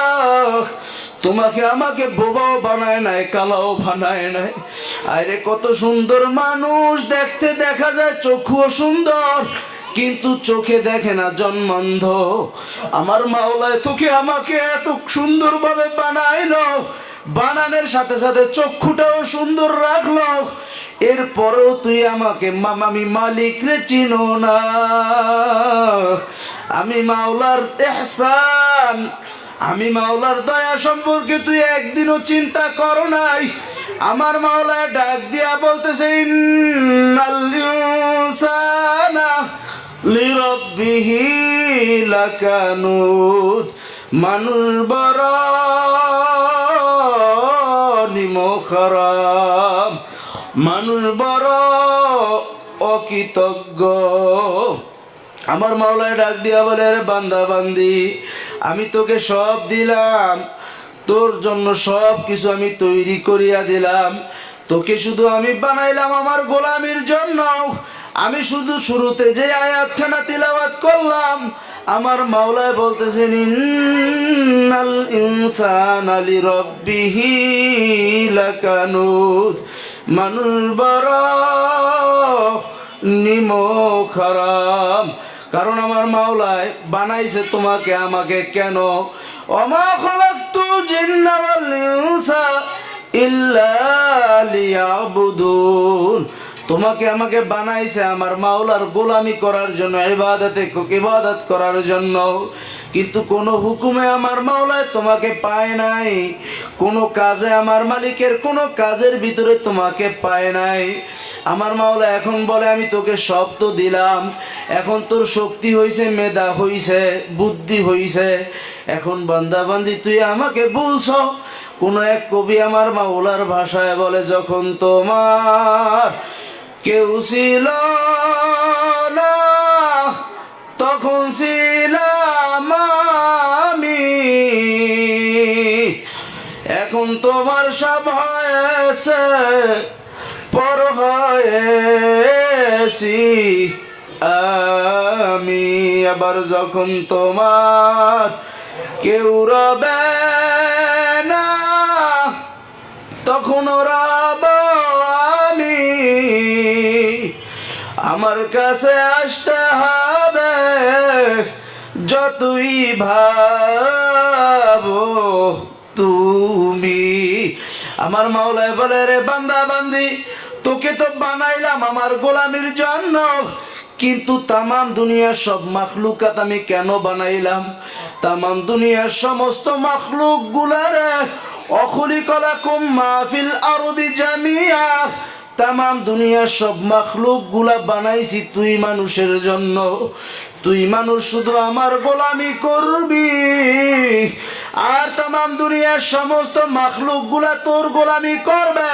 তোমাকে আমাকে বোবাও বানায় নাই, কালাও বানায় নাই। আরে কত সুন্দর মানুষ, দেখতে দেখা যায় চক্ষুও সুন্দর, কিন্তু চোখে দেখে না, জন্মান্ধ। আমার মাওলায় তোকে আমাকে এত সুন্দর ভাবে বানাইলো, বানানোর সাথে সাথে চক্ষুটাও সুন্দর রাখলো, এরপরেও তুই আমাকে আমি মালিক রে চিনো না। আমি মাওলার ইহসান, আমি মাওলার দয়া সম্পর্কে তুই একদিনও চিন্তা করো নাই। আমার মাওলায় ডাক দিয়া বলতেছে, ইন্নাল ইনসানা লিরাব্বিহি লাকানুত, মানুষ বড় নিমখরাম, মানুষ বড় অকৃতজ্ঞ। আমার মাওলায় ডাক দিয়া বলে, রে বান্দা বান্দি, আমি তোকে সব দিলাম, তোর জন্য সব কিছু আমি তৈরি করিয়া দিলাম, তোকে শুধু আমি বানাইলাম আমার গোলামির জন্য। আমি শুধু শুরুতে যে আয়াতখানা তিলাওয়াত করলাম, আমার মাওলায় বলতেছেন, ইন্নাল ইনসানা লিরাব্বিহি লাকানুত, মানুষ বড় নিমখ হারাম। কারণ আমার মাওলায় বানাইছে তোমাকে আমাকে কেন? ওমা খালাকতুল জিন্না ওয়াল ইনসা ইল্লা লিয়াবুদুন, তোমাকে আমাকে বানাইছে আমার মাওলার গোলামি করার জন্য, ইবাদত করার জন্য। কিন্তু কোন হুকুমে আমার মাওলায় তোমাকে পায় নাই, কোন কাজে আমার মালিকের কোন কাজের ভিতরে তোমাকে পায় নাই। আমার মাওলা এখন বলে আমি তোকে সব তো দিলাম, এখন তোর শক্তি হইছে, মেধা হইছে, বুদ্ধি হইছে, এখন বান্দা বান্দি তুই আমাকে বলছ। কোন এক কবি আমার মাওলার ভাষায় বলে, যখন তোমার কেউ ছিল না তখন ছিলাম আমি, এখন তোমার সব হয়েছে পর হয়েছি আমি। আবার যখন তোমার কেউ রবে না তখন রব আমি, আমার কাছে আসতে হবে যতই ভাবো তুমি। আমার মাওলায় বলে, রে বান্দা বান্দি, তোকে তো বানাইলাম আমার গোলামির জন্য, কিন্তু তামাম দুনিয়ার সব মাখলুকাত আমি কেন বানাইলাম? তামাম দুনিয়ার সমস্ত মাখলুক গুলারে অখলিকলাকুম মা ফিল আরদি জামিয়া, তামাম দুনিয়ার সব মাখলুক গুলা বানাইছি তুই মানুষের জন্য। তুই মানুষ শুধু আমার গোলামি করবি, আর তামাম দুনিয়ার সমস্ত মাখলুক গুলা তোর গোলামি করবে।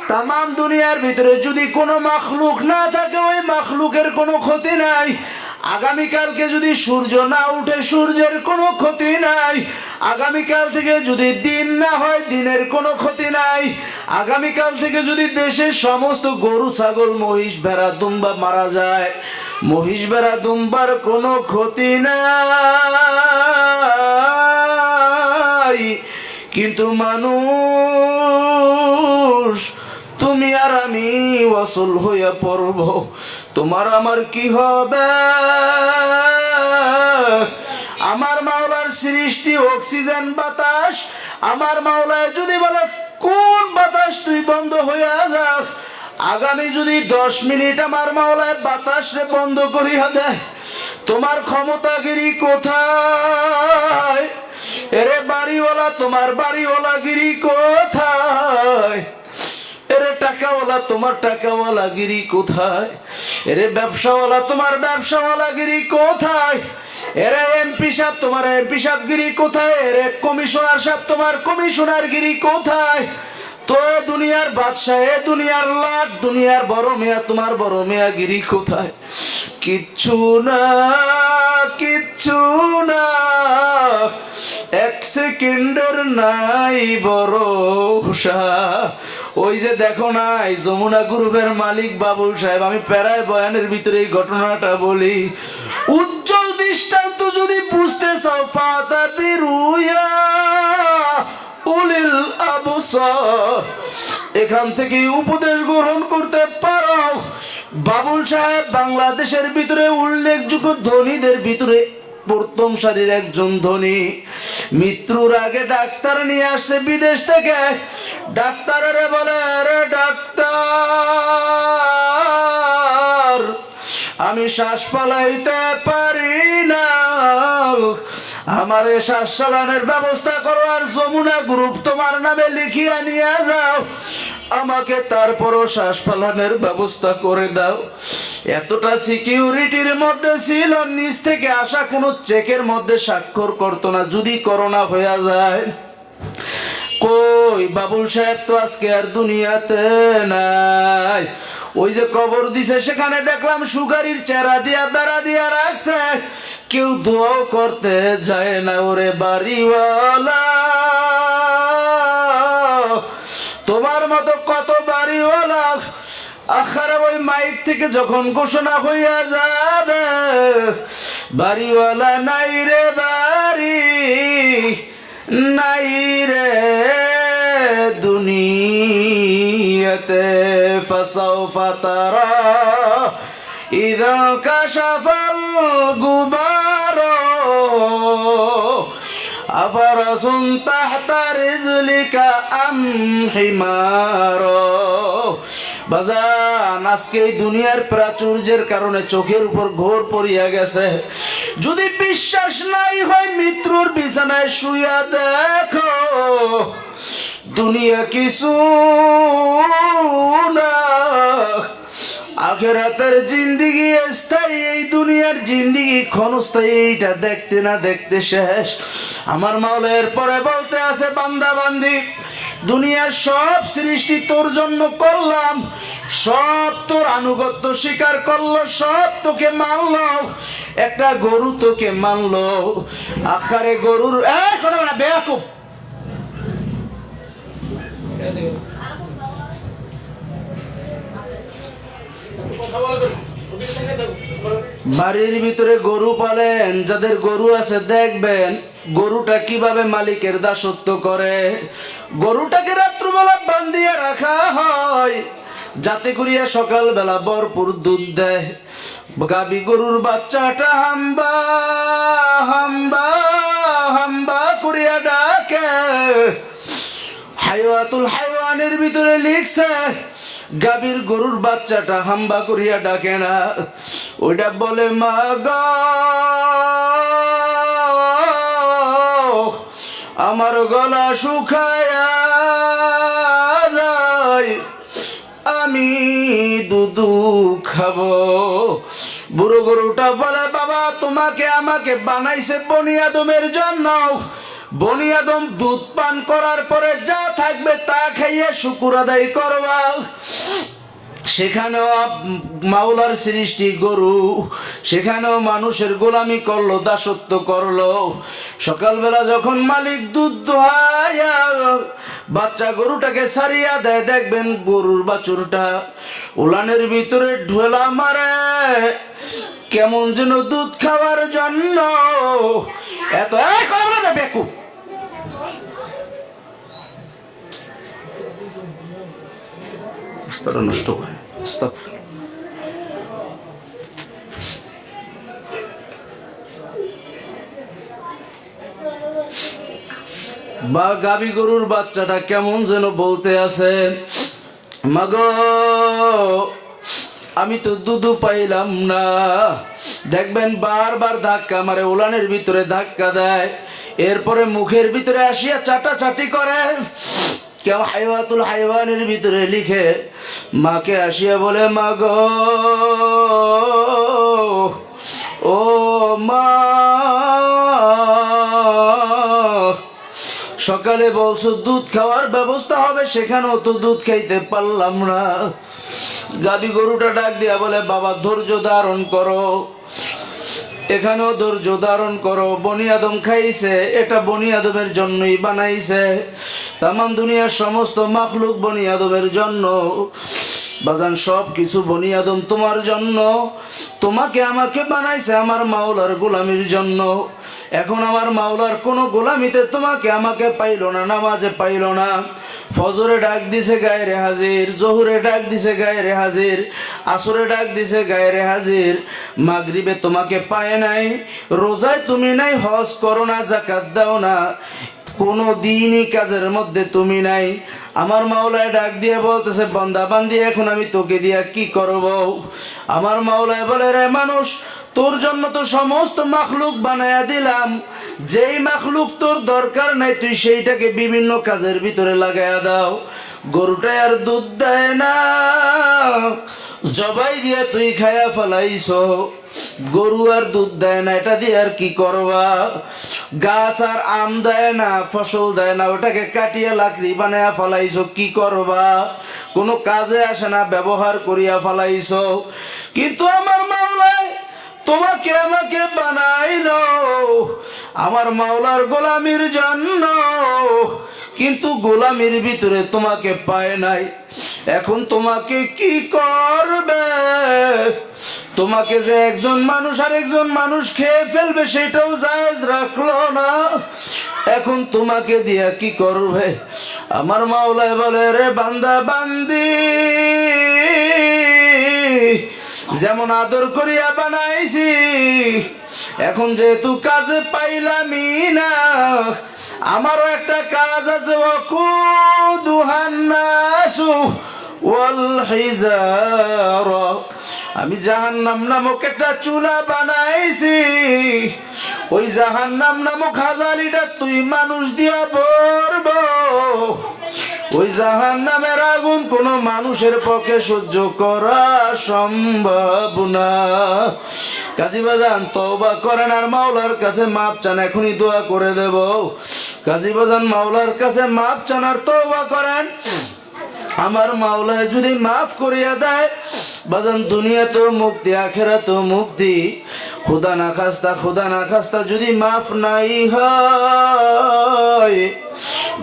তামাম দুনিয়ার ভিতরে যদি কোনো মাখলুক না থাকে, ওই মাখলুকের কোনো ক্ষতি নাই। আগামীকালকে যদি সূর্য না উঠে, সূর্যের কোনো ক্ষতি নাই। আগামীকাল থেকে যদি দিন না হয়, দিনের কোনো ক্ষতি নাই। আগামীকাল থেকে যদি দেশের সমস্ত গরু ছাগল মহিষ ভেড়া দুম্বা মারা যায়, মহিষ ভেড়া দুম্বার কোনো ক্ষতি নাই। কিন্তু মানুষ তুমি আর আমি ওয়াসল হইয়া পড়ব, তোমার আমার কি হবে? আমার মাওলার সৃষ্টি অক্সিজেন বাতাস, আমার মাওলায় যদি বলে কোন বাতাস তুই বন্ধ হইয়া যাক, আগামী যদি 10 মিনিট আমার মাওলায় বাতাসে বন্ধ করিয়া দেয়, তোমার ক্ষমতাগিরি কোথায়? এরে বাড়িওয়ালা, তোমার বাড়িওয়ালাগিরি কোথায়? এরে টাকাওয়ালা, তোমার টাকাওয়ালাগিরি কোথায়? এরে ব্যবসাওয়ালা, তোমার ব্যবসাওয়ালাগিরি কোথায়? এরে এমপি সাহেব, তোমার এমপি সাহেবগিরি কোথায়? এরে কমিশনার সাহেব, তোমার কমিশনারগিরি কোথায়? তো দুনিয়ার বাদশাহ, এ দুনিয়ার লাট, দুনিয়ার বড় মেয়া, তোমার বড় মেয়াগিরি কোথায়? কিচ্ছু না, কিচ্ছু না, এক সেকেন্ডের নাই ভরসা। ওই যে দেখো নাই যমুনা গ্রুপের মালিক বাবুল সাহেব, আমি প্যারায় বয়ানের ভিতরে এই ঘটনাটা বলি। উজ্জ্বল দৃষ্টান্ত যদি বুঝতে চাও, পাতা বিরুয়া উলিল আবসার, এখান থেকে উপদেশ গ্রহণ করতে পারো। বাবুল সাহেব বাংলাদেশের ভিতরে উল্লেখযোগ্য ধনীদের ভিতরে প্রথম সারির একজন ধনী। মৃত্যুর আগে ডাক্তার নিয়ে আসছে বিদেশ থেকে। ডাক্তারের বলে, আরে ডাক্তার, আমি শ্বাস পালাইতে পারি না, আমার শ্বাস চালানোর ব্যবস্থা করো, আর যমুনা গ্রুপ তোমার নামে লিখিয়া নিয়ে যাও, আমাকে তারপরও শ্বাস পালানোর ব্যবস্থা করে দাও। এতটা সিকিউরিটির মধ্যে ছিল, নিচ থেকে আসা কোনো চেকের মধ্যে স্বাক্ষর করতো না যদি করোনা হয়ে যায়। কই বাবুল সাহেব তো আজকে আর দুনিয়াতে নাই। ওই যে কবর দিছে, সেখানে দেখলাম সুগারির চেহারা দিয়া বেড়া দিয়া রাখছে, কেউ দোয়াও করতে যায় না। ওরে বাড়িওয়ালা, তোমার মতো কত বাড়িওয়ালা আখারে ওই মাইক থেকে যখন ঘোষণা হইয়া যাবে, বাড়িওয়ালা নাই রে বাড়ি, নাই রে দুনিয়াতে ফাসাউফা তারা ইযা কাশাফাল গুবারো আফারাসুন তাহতা রিজলিকা আম হিমারো। বাজান, আজকে এই দুনিয়ার প্রাচুর্যের কারণে চোখের উপর ঘোর পড়িয়া গেছে। যদি বিশ্বাস নাই হয় মৃত্যুর বিছানায় শুইয়া দেখো, দুনিয়া কিছু না, আখিরাতের জিন্দেগি স্থায়ী, এই দুনিয়ার জিন্দেগি ক্ষণস্থায়ী। এইটা দেখতে না দেখতে শেষ। আমার মাওলার পরে বলতে আছে, বান্দা বান্দি, দুনিয়ার সব সৃষ্টি তোর জন্য করলাম, সব তোর আনুগত্য স্বীকার করলো, সব তোকে মানলো, একটা গরু তোকে মানলো। আখারে গরুর কথা বলা বেয়াকুব, বাড়ির ভিতরে গরু পালেন, যাদের গরু আছে দেখবেন গরুটা কিভাবে মালিকের দাসত্ব করে। গরুটাকে রাত্রবেলা বান্ধিয়ে রাখা হয় যাতে করিয়া সকালবেলা ভরপুর দুধ দেয়। গাবি গরুর বাচ্চাটা হাম্বা হাম্বা হাম্বা করিয়া ডাকে। হায়াতুল হায়াওয়ানের ভিতরে লিখছে গাভীর গরুর বাচ্চাটা হাম্বা করিয়া ডাকে না, ওইটা বলে মা গো আমার গলা শুকায়া যায়, আমি দুধ খাবো। বুড়ো গরুটা বলে বাবা তোমাকে আমাকে বানাইছে বনি আদমের জন্য, বনি আদম দুধ পান করার পরে যা থাকবে তা খাইয়ে শুকুর আদায় করবা। সেখানেও মাওলার সৃষ্টি গরু, সেখানেও মানুষের গোলামি করলো, দাসত্ব করলো। সকালবেলা যখন মালিক দুধ দোহায়া বাচ্চা গরুটাকে সারিয়া দেয়, দেখবেন গরুর বাছুরটা উলানের ভিতরে ঢোলা মারে, কেমন যেন দুধ খাওয়ার জন্য। এত বেকুব নষ্ট করে বা গাবি গরুর বাচ্চাটা কেমন যেন বলতে আছে, মাগো আমি তো দুধ পাইলাম না। দেখবেন বারবার ধাক্কা মারে, উলানের ভিতরে ধাক্কা দেয়, এরপরে মুখের ভিতরে আসিয়া চাটাচাটি করে। কেউ হায়াতুল হায়াওয়ানের ভিতরে লিখে মাকে আসিয়া বলে মা গো ও মা, সকালে বলছো দুধ খাওয়ার ব্যবস্থা হবে, সেখানেও তো দুধ খাইতে পারলাম না। গাবি গরুটা ডাক দিয়া বলে বাবা ধৈর্য ধারণ করো, এখানেও ধৈর্য ধারণ করো। বনি আদম খাইছে, এটা বনি আদমের জন্যই বানাইছে। তামাম দুনিয়ার সমস্ত মাখলুক বনি আদমের জন্য। বাজান সব কিছু বনি আদম তোমার জন্য, তোমাকে আমাকে বানাইছে আমার মাওলার গোলামির জন্য। এখন আমার মাওলার কোনো গোলামিতে তোমাকে আমাকে পাইল না, নামাজে পাইল না, ফজরে ডাক দিছে গায়রে হাজির, জোহরে ডাক দিছে গায়রে হাজির, আসরে ডাক দিছে গায়রে হাজির, মাগরিবে তোমাকে পায় নাই, রোজায় তুমি নাই, হজ করো না, যাকাত দাও না, কোনো দিনই কাজের মধ্যে তুমি নাই। আমার মাওলায় ডাক দিয়ে বলতেছে বান্দা বান্দি এখন আমি তোকে দিয়া কি করব। আমার মাওলায় বলে রে মানুষ, তোর জন্য তো সমস্ত মাখলুক বানায়া দিলাম, যেই মাখলুক তোর দরকার নাই তুই সেইটাকে বিভিন্ন কাজের ভিতরে লাগায়া দাও। গরুটা আর দুধ দেয় না, জবাই দিয়ে তুই খায়া ফেলাইছো। গরু আর দুধ দেয় না, এটা দিয়ে আর কি করবা। গাছ আর আম দেয় না, ফসল দেয় না, ওটাকে কাটিয়া লাকড়ি বানায়া ফেলাইছো, কি করবা। কোনো কাজে আসে না, ব্যবহার করিয়া ফেলাইছো। কিন্তু আমার মাওলায় তোমাকে আমাকে বানাইলো আমার মাওলার গোলামির জন্য, কিন্তু গোলামির ভিতরে তোমাকে পায় নাই। এখন তোমাকে কি করবে? তোমাকে যে একজন মানুষ আর একজন মানুষ খেয়ে ফেলবে সেটাও জায়েজ রাখলো না, এখন তোমাকে দিয়া কি করবে? আমার মাওলায় বলে, রে বান্দা বান্দি, যেমন আদর করিয়া বানাইছি, এখন যেহেতু কাজে পাইলামই না, আমারও একটা কাজ আছে। ওয়াকুদুহান নাসু ওয়াল হিজারা, আমি জাহান্নাম নামক একটা চুলা বানাইছি, ওই জাহান্নাম নামক হাজারিটা তুই মানুষ দিয়া পড়ব। ওই জাহান্নামের আগুন কোনো মানুষের পক্ষে সহ্য করা সম্ভব না। কাজী বাজান তওবা করেন আর মাওলার কাছে মাপ চান, এখনই দোয়া করে দেব। কাজী বাজান মাওলার কাছে মাপ চান আর তওবা করেন। আমার মাওলায় যদি মাফ করিয়া দেয় বাজান, দুনিয়াতেও মুক্তি, আখিরাতেও মুক্তি। খুদা না খাস্তা যদি মাফ নাই হয়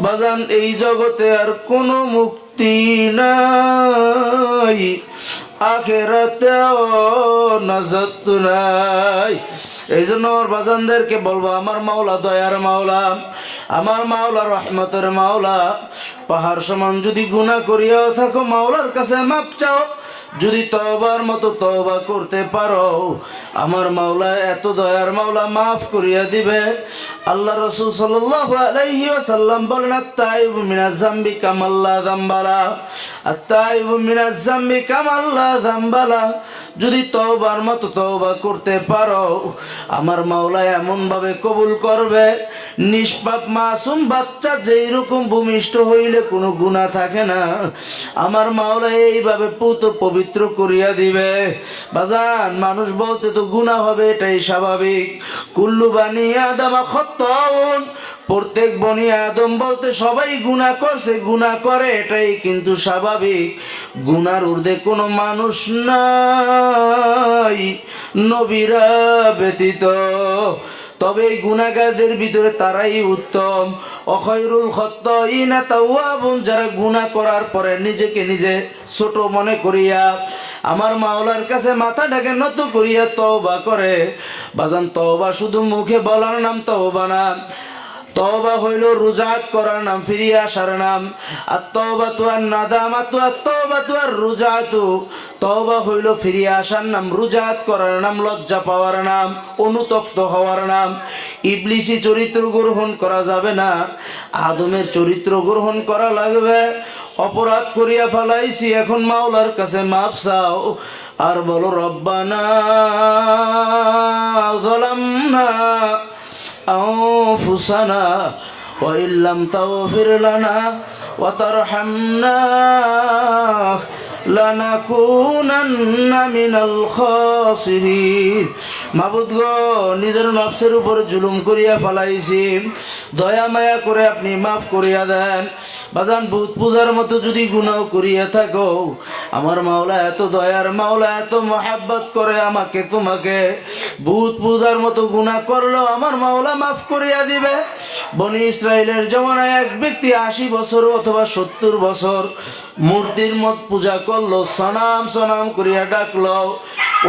বাজান, এই জগতে আর কোনো মুক্তি নাই, আখিরাতেও নাজাত নাই। এই জন্য আমার বাজানদেরকে বলবো, আমার মাওলা দয়ার মাওলা, আমার মাওলা রহমতের মাওলা। পাহাড় সমান যদি গুনাহ করিয়াও থাকো, মাওলার কাছে মাপ চাও। যদি তওবার মতো তওবা করতে পারো, আমার মাওলা এত দয়ার মাওলা মাফ করিয়া দিবে। আল্লাহ রাসূল সাল্লাল্লাহু আলাইহি ওয়াসাল্লাম বলেন, আত-তাইবু মিনাজ যামবি কামান লা যামবা লা, আত-তাইবু মিনাজ যামবি কামান লা যামবা লা। যদি তওবার মতো তওবা করতে পারো, আমার মাওলা এমন ভাবে কবুল করবে, নিষ্পাপ মাসুম বাচ্চা যেই রকম ভূমিষ্ঠ হইলে কোনো গুনাহ থাকে না, আমার মাওলা এইভাবে পুত পবিত্র করিয়া দিবে। বাজান, মানুষ বলতে তো গুনাহ হবে, এটাই স্বাভাবিক। কুল্লু বানি আদম খাত্তাউন, প্রত্যেক বনি আদম বলতে সবাই গুনাহ করছে, গুনাহ করে, এটাই কিন্তু স্বাভাবিক। গুনার ঊর্ধ্বে কোনো মানুষ নাই নবীরা ব্যতীত। তবে এই গুনাহগারদের ভিতরে তারাই উত্তম। অখয়রুল খাত্তাইনা তাওয়াবুন, যারা গুনাহ করার পরে নিজেকে নিজে ছোট মনে করিয়া আমার মাওলার কাছে মাথাটাকে নত করিয়া তওবা করে। বাজান, তওবা শুধু মুখে বলার নাম তওবা না, তওবা হইল রুজাত করার নাম, ফিরিয়ে আসার নাম। আত-তাওবাতু আন-নাদামাতু আত-তাওবাতু আর-রুজাতু, তওবা হইল ফিরিয়ে আসার নাম, রুজাত করার নাম, লজ্জা পাওয়ার নাম, অনুতপ্ত হওয়ার নাম। ইবলিসি চরিত্র গ্রহণ করা যাবে না, আদমের চরিত্র গ্রহণ করা লাগবে। অপরাধ করিয়া ফেলাইছি, এখন মাওলার কাছে মাফ চাও আর বলো, রব্বানা যালামনা أنفسنا وإن لم تغفر لنا وترحمنا লানাকুনান্না মিনাল খাসিরিন। মাবুদ গো, নিজের নফসের উপর জুলুম করিয়া ফেলাইছি, দয়া মায়া করে আপনি মাফ করিয়া দেন। বাজান, ভূত পূজার মতো যদি গুনাহ করিয়া থাকো, আমার মাওলা এত দয়ার মাওলা, এত মহাব্বত করে আমাকে তোমাকে, ভূত পূজার মতো গুনাহ করলো আমার মাওলা মাফ করিয়া দিবে। বনি ইসরাইলের জমানায় এক ব্যক্তি 80 বছর অথবা 70 বছর মূর্তির মত পূজা করলো, সনাম সনাম করিয়া ডাকলো।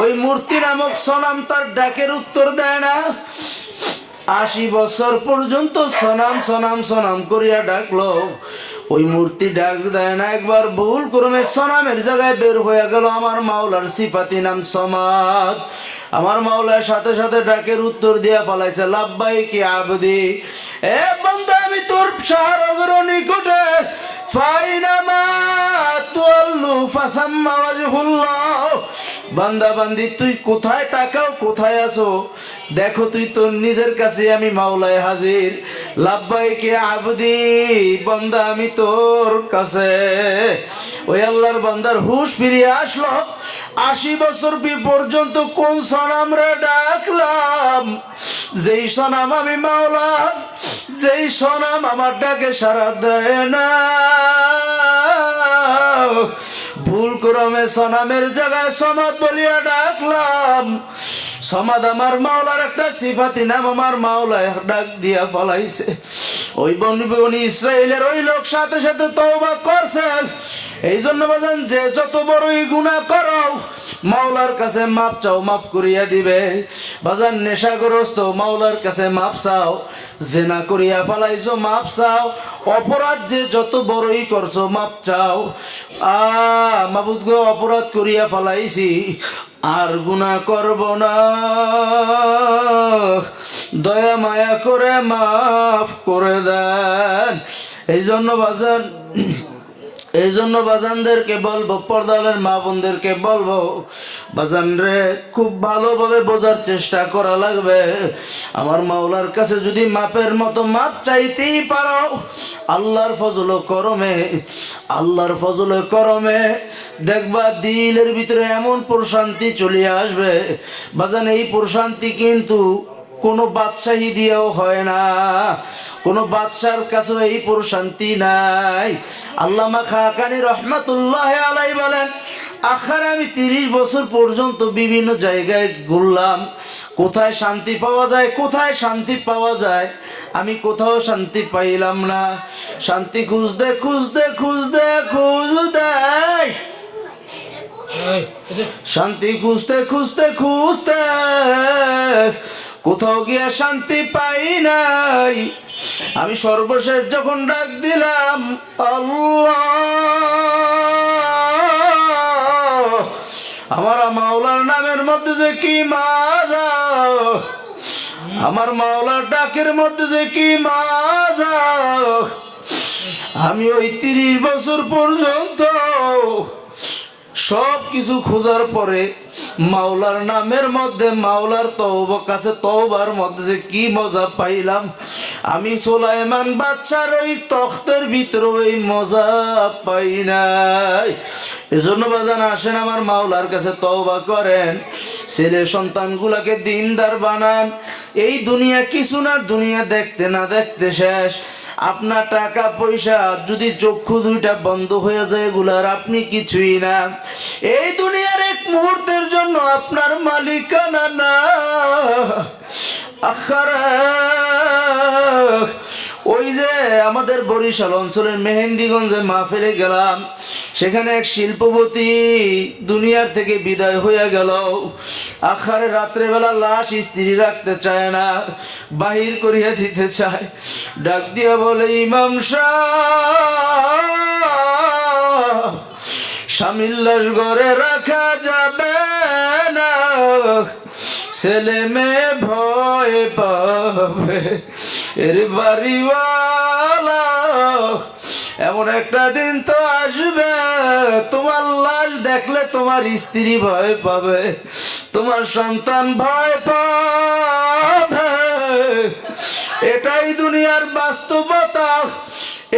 ওই মূর্তি নামক সনাম তার ডাকের উত্তর দেয় না। 80 বছর পর্যন্ত সনাম সনাম সনাম করিয়া ডাকলো, ওই মূর্তি ডাক দেয় না। একবার ভুল ক্রমে সনামের জায়গায় বের হয়ে গেল আমার মাওলার সিফাতি নাম সমাদ। আমার মাওলার সাথে সাথে ডাকের উত্তর দিয়া ফলাইছে, লাব্বাইকি আবদি, এ বান্দা আমি তোর শাহরগের নিকটে, ফাইনামা তুয়াল্লু ফাসাম্মা ওয়াজহুল্লাহ। বান্দা বান্দি, তুই কোথায় তাকাও, কোথায় আছো, দেখো তুই তোর নিজের কাছে, আমি মাওলায় হাজির। লাব্বাইকি আবদি, বান্দা আমি তোর কাছে। ওই আল্লাহর বান্দার হুঁশ ফিরিয়ে আসলো। 80 বছর পর্যন্ত কোন সনামরে ডাকলাম, যেই সনাম আমি মাওলা, যেই সনাম আমার ডাকে সাড়া দেয় না। ভুল ক্রমে সনামের জায়গায় সমাদ বলিয়া ডাকলাম। সমাদ আমার মাওলার একটা সিফাতি নাম, আমার মাওলায় ডাক দিয়া ফলাইছে। ওই বনি ইসরাইলের ওই লোক সাথে সাথে তওবা করছে। এই জন্য বলেন, যে যত বড়ই গুনাহ করো মাওলার কাছে মাপ চাও, মাফ করিয়া দিবে। বাজান নেশাগ্রস্ত মাওলার কাছে মাপ চাও, জেনা করিয়া ফালাইছো মাপ চাও, অপরাধ যে যত বড়ই করছো মাপ চাও। মাবুদ গো, অপরাধ করিয়া ফালাইছি, আর গুনাহ করব না, দয়া মায়া করে মাফ করে দেন। এই জন্য বাজানদেরকে বলবো, পর্দালের মা বোনদেরকে বলবো, বাজান রে খুব ভালোভাবে বোঝার চেষ্টা করা লাগবে। আমার মাওলার কাছে যদি মাপের মতো মাপ চাইতেই পারো, আল্লাহর ফজলে করমে দেখবা দিলের ভিতরে এমন প্রশান্তি চলে আসবে। বাজান এই প্রশান্তি কিন্তু কোনো বাদশাহী দিয়েও হয় না, কোনো বাদশার কাছে এই প্রশান্তি নাই। আল্লামা খাকানি রহমাতুল্লাহ আলাই বলেন, আখারে আমি 30 বছর পর্যন্ত বিভিন্ন জায়গায় ঘুরলাম, কোথায় শান্তি পাওয়া যায়, আমি কোথাও শান্তি পাইলাম না। শান্তি খুঁজতে শান্তি খুঁজতে কোথাও গিয়া শান্তি পাই নাই। আমি সর্বশেষ যখন ডাক দিলাম আল্লাহ, আমার মাওলার নামের মধ্যে যে কি মাজা, আমার মাওলার ডাকের মধ্যে যে কি মাজা, আমি ওই 30 বছর পর্যন্ত সব কিছু খোঁজার পরে মাওলার নামের মধ্যে, মাওলার তওবার মধ্যে যে কি মজা পাইলাম, আমি সুলাইমান বাদশার ওই তখতের ভিতরে ওই মজা পাই নাই। এজন্য বাজান আসেন আমার মাওলার কাছে তওবা করেন, ছেলে সন্তানগুলাকে দিনদার বানান। এই দুনিয়া কিছু না, দুনিয়া দেখতে না দেখতে শেষ। আপনার টাকা পয়সা যদি চক্ষু দুইটা বন্ধ হয়ে যায়, এগুলার আপনি কিছুই না। এই দুনিয়ার এক মুহূর্তের জন্য আপনার মালিকানা না। ওই যে আমাদের বরিশাল অঞ্চলের মেহেন্দিগঞ্জে মাহফিলে গেলাম, সেখানে এক শিল্পপতি দুনিয়ার থেকে বিদায় হইয়া গেল। আখারে রাত্রেবেলা লাশ স্ত্রী রাখতে চায় না, বাহির করিয়া দিতে চায়। ডাক দিয়া বলে, ইমাম সাহেব, স্বামীর লাশ ঘরে রাখা যাবে না, ছেলে মেয়ে ভয় পাবে। এর বাড়িওয়ালা, এমন একটা দিন তো আসবে, তোমার লাশ দেখলে তোমার স্ত্রী ভয় পাবে, তোমার সন্তান ভয় পাবে। এটাই দুনিয়ার বাস্তবতা,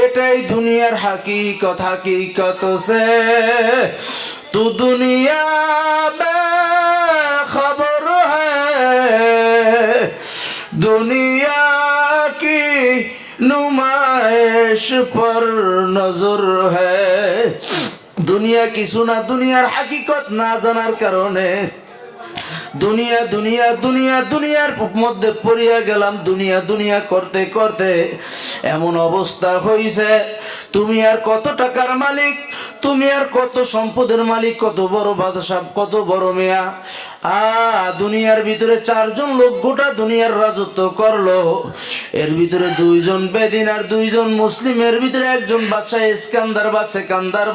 এটাই দুনিয়ার হাকিকত সে তু দুনিয়া বে খবর হ্যায়, দুনিয়া কি নুমাইশ পর নজর হ্যায়। দুনিয়া কিছু না, দুনিয়ার হাকিকত না জানার কারণে দুনিয়ার মধ্যে পড়িয়া গেলাম। দুনিয়া করতে করতে এমন অবস্থা হইছে, তুমি আর কত টাকার মালিক, তুমি আর কত সম্পদের মালিক, কত বড় বাদশাহ, কত বড় মেয়া। দুনিয়ার ভিতরে 4 জন লোক গোটা দুনিয়ার রাজত্ব করলো। এর ভিতরে 2 জন বেদিন আর 2 জন মুসলিম। এর ভিতরে একজন বাদশাহ সেকান্দার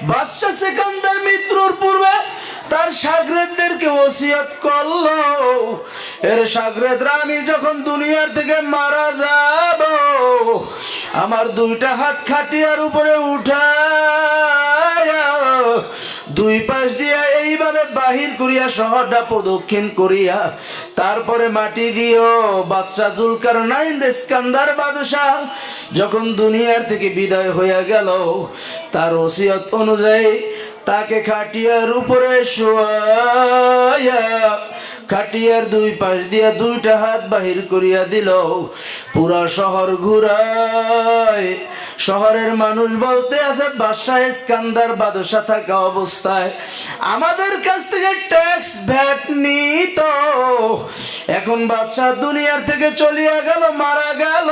বাদশাহ সেকান্দার মৃত্যুর পূর্বে তার শাগরেদদেরকে ওসিয়ত করলো, এর শাগরেদরা, আমি যখন দুনিয়ার থেকে মারা যাব, আমার 2টা হাত খাটিয়ার উপরে উঠায়া 2 পাশ দিয়া এইভাবে বাহির করিয়া শহরটা প্রদক্ষিণ করিয়া তারপরে মাটি দিও। বাদশাহ জুলকারনাইন ইস্কান্দার বাদশাহ যখন দুনিয়ার থেকে বিদায় হইয়া গেল, তার ওসিয়ত অনুযায়ী তাকে খাটিয়ার উপরে শোয়ায়া খাটিয়ার 2 পাশ দিয়া 2টা হাত বাহির করিয়া দিল। পুরা শহর ঘুরায়, শহরের মানুষ বলতে আছে, বাদশাহ ইস্কান্দার বাদশাহ থাকা অবস্থায় আমাদের কাছ থেকে ট্যাক্স ভ্যাট নিত। এখন বাদশাহ দুনিয়ার থেকে চলিয়া গেল, মারা গেল,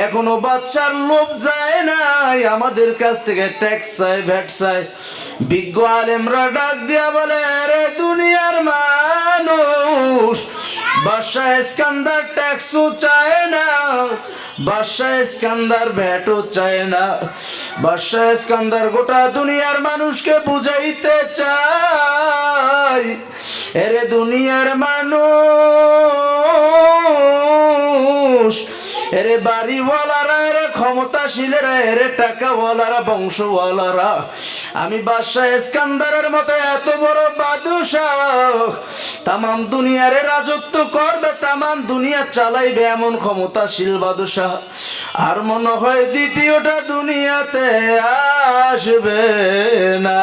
এখনো বাদশার লোভ যায় নাই, আমাদের কাছ থেকে ট্যাক্স চাই, ভ্যাট চাই। বিজ্ঞ আলেমরা ডাক দিয়া বলে, রে দুনিয়ার মা মানুষ বাদশাহ ইস্কান্দার ট্যাক্সও চায় না, বাদশাহ ইস্কান্দার ভ্যাটও চায় না। বাদশাহ ইস্কান্দার গোটা দুনিয়ার মানুষকে বুঝাইতে চায়, এরে দুনিয়ার মানুষ, এরে বাড়িওয়ালারা, এরে ক্ষমতাশীলেরা, এরে টাকাওয়ালারা, বংশওয়ালারা, আমি বাদশাহ ইস্কান্দারের মতো এত বড় বাদশাহ তামাম দুনিয়ারে রাজত্ব করবে, তামাম দুনিয়া চালাইবে এমন ক্ষমতাশীল বাদশাহ আর মনে হয় দ্বিতীয়টা দুনিয়াতে আসবে না।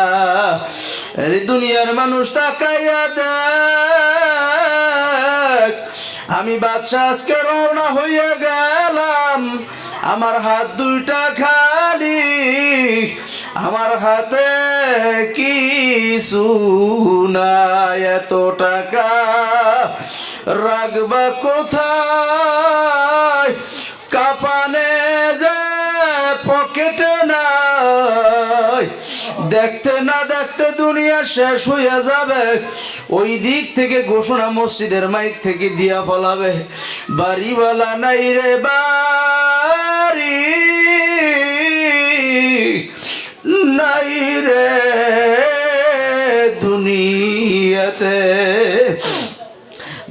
এই দুনিয়ার মানুষ তাকাইয়া দেখ, আমি বাদশাহ আজকে রওনা হইয়া গেলাম, আমার হাত দুইটা খালি, আমার হাতে কিছু নাই, এত টাকা রাখবা কোথায়, কাপানে যে পকেটে নাই, দেখতে না দেখতে দুনিয়া শেষ হইয়া যাবে। ওই দিক থেকে ঘোষণা মসজিদের মাইক থেকে দিয়া ফলাবে, বাড়িওয়ালা নাই রে বাড়ি, নাই রে দুনিয়াতে।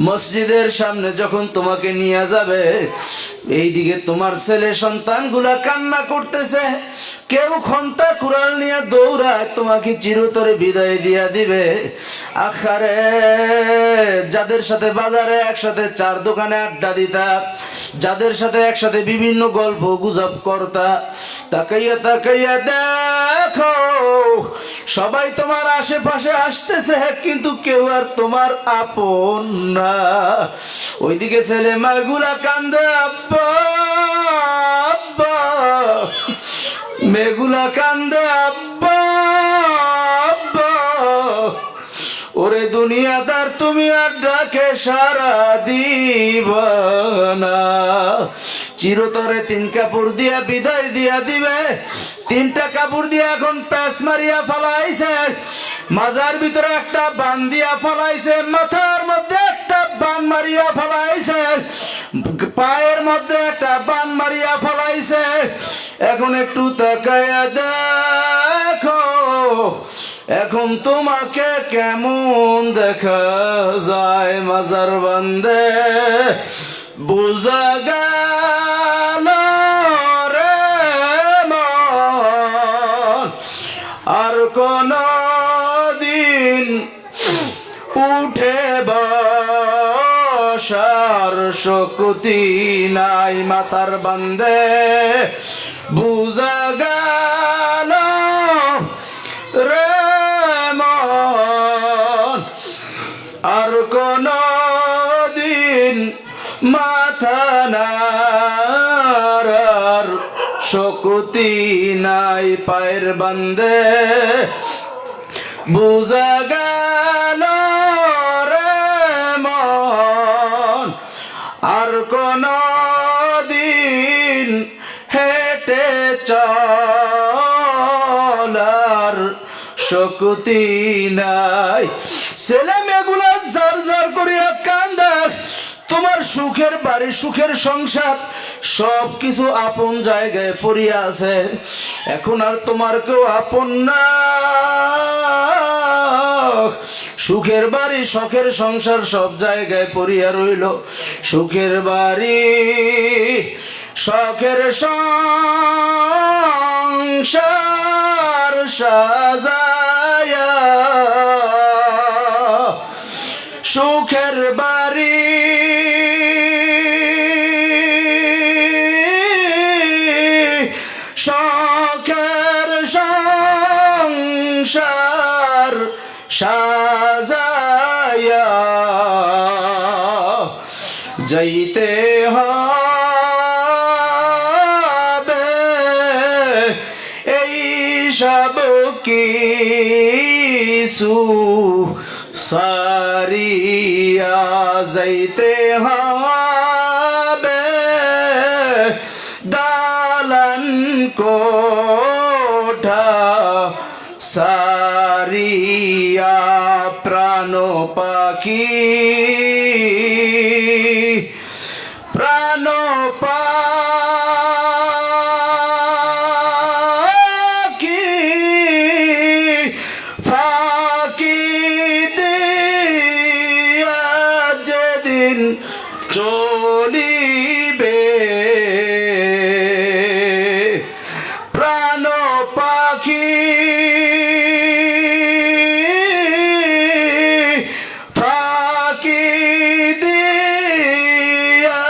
মসজিদের সামনে যখন তোমাকে নিয়ে যাবে, এইদিকে তোমার ছেলে সন্তানগুলা কান্না করতেছে, কেউ খন্তা কুড়াল নিয়ে দৌড়ায়, তোমাকে চিরতরে বিদায় দিয়া দিবে। আখারে যাদের সাথে বাজারে একসাথে চার দোকানে আড্ডা দিতা, যাদের সাথে একসাথে বিভিন্ন গল্প গুজব করতা, তাকাইয়া তাকাইয়া দেখো সবাই তোমার আশেপাশে আসতেছে, কিন্তু কেউ আর তোমার আপন না। ওইদিকে ছেলে মাগুলা কান্দে, আব্বা আব্বা, মেগুলা কান্দে, আব্বা আব্বা। ওরে দুনিয়াদার, তুমি আর ডাকে সারা দিবা না, চিরতরে তিন কাপড় দিয়া বিদায় দিয়া দিবে। তিনটা কাপড় দিয়া এখন প্যাঁচ মারিয়া ফলাইছে, মাজার ভিতরে একটা বান দিয়া ফলাইছে, মাথার মধ্যে একটা বান মারিয়া ফলাইছে, পায়ের মধ্যে একটা বান মারিয়া ফলাইছে। এখন একটু তাকায়া দেখো, এখন তোমাকে কেমন দেখা যায়, মাজার বান্দে বুঝা গেল রে মন, আর কোন দিন উঠে বসার শক্তি নাই, মাথার বান্দে বুঝা গেল রে মন, আর কোন দিন মাথা নাড়ার শক্তি নাই, পায়ের বান্দে বুঝা গেল রে মন, আর কোন দিন হেঁটে চলার শক্তি নাই। ছেলে মেয়েগুলা জার জার করিয়া কান্দে, তোমার সুখের বাড়ি, সুখের সংসার সব কিছু আপন জায়গায় পড়িয়া আছে, এখন আর তোমার কেউ আপন না। সুখের বাড়ি, শখের সংসার সব জায়গায় পড়িয়া রইল, সুখের বাড়ি, শখের সংসার সাজায়া, সুখের বাড়ি শখের সংসার সাজায়া যাইতে হবে, এই সব কিছু সারিয়া যাইতে হবে, দালান কোঠা সারিয়া প্রাণ পাখি প্রাণ পাখি ফাঁকি দিয়া যেদিন চলিবে প্রাণ পাখি ফাঁকি দিয়া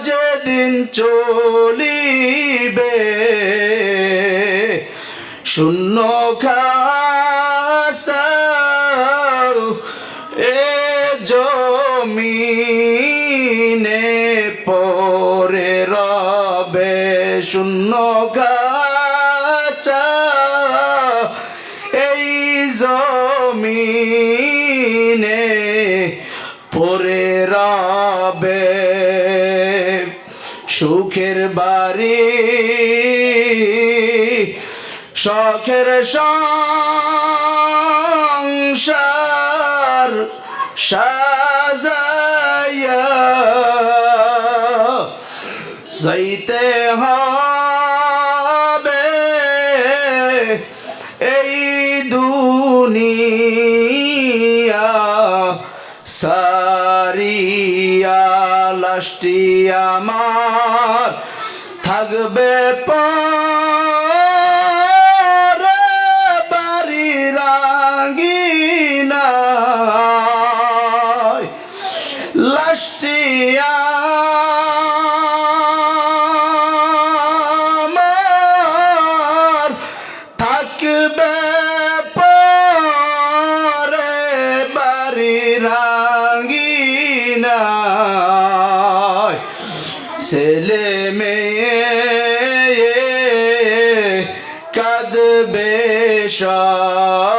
যেদিন চলিবে শূন্য খাসা এ জমিনে পরে রবে শূন্য গাছা এই জমিনে পরে রবে সুখের বাড়ি শখের সংসার সাজাইয়া যাইতে হবে এই দুনিয়া সারিয়া লাশটি আমার থাকবে পরে বাড়ি রাঙ্গিনায় লাশটি আমার থাকবে পরে বাড়ি রাঙ্গিনায় ছেলে মেয়ে কাঁদবে সবাই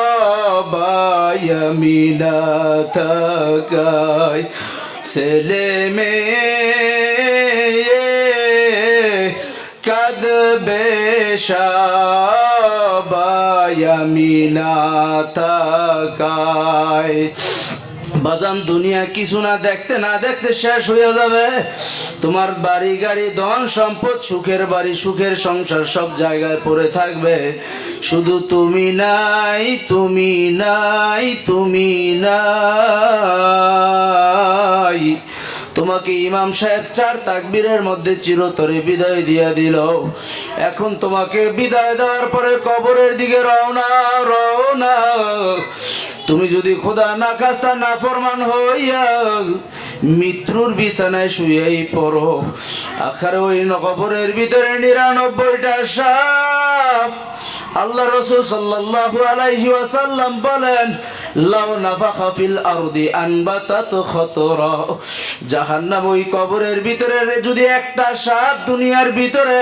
আমি না থাকায় ছেলে মেয়ে কাঁদবে সবাই আমি না থাকায় বাজান দুনিয়া কিছু না দেখতে না দেখতে শেষ হয়ে যাবে তোমার বাড়ি গাড়ি ধন সম্পদ সুখের বাড়ি সুখের সংসার সব জায়গায় পড়ে থাকবে শুধু তুমি নাই তুমি নাই তুমি নাই তোমাকে ইমাম সাহেব 4 তাকবীরের মধ্যে চিরতরে বিদায় দিয়া দিল এখন তোমাকে বিদায় দেওয়ার পরে কবরের দিকে রওনা তুমি যদি খোদা না খাস্তা না ফরমান হইয়া মৃত্যুর বিছানায় শুয়েই পড়ো আখারে ওই কবরের ভিতরে 99টা সাপ আল্লাহ রাসূল সাল্লাল্লাহু আলাইহি ওয়াসাল্লাম বলেন লাউ নাফাখা ফিল আরদি আনবাতাত খতরা জাহান্নাম ওই কবরের ভিতরে যদি একটা সাপ দুনিয়ার ভিতরে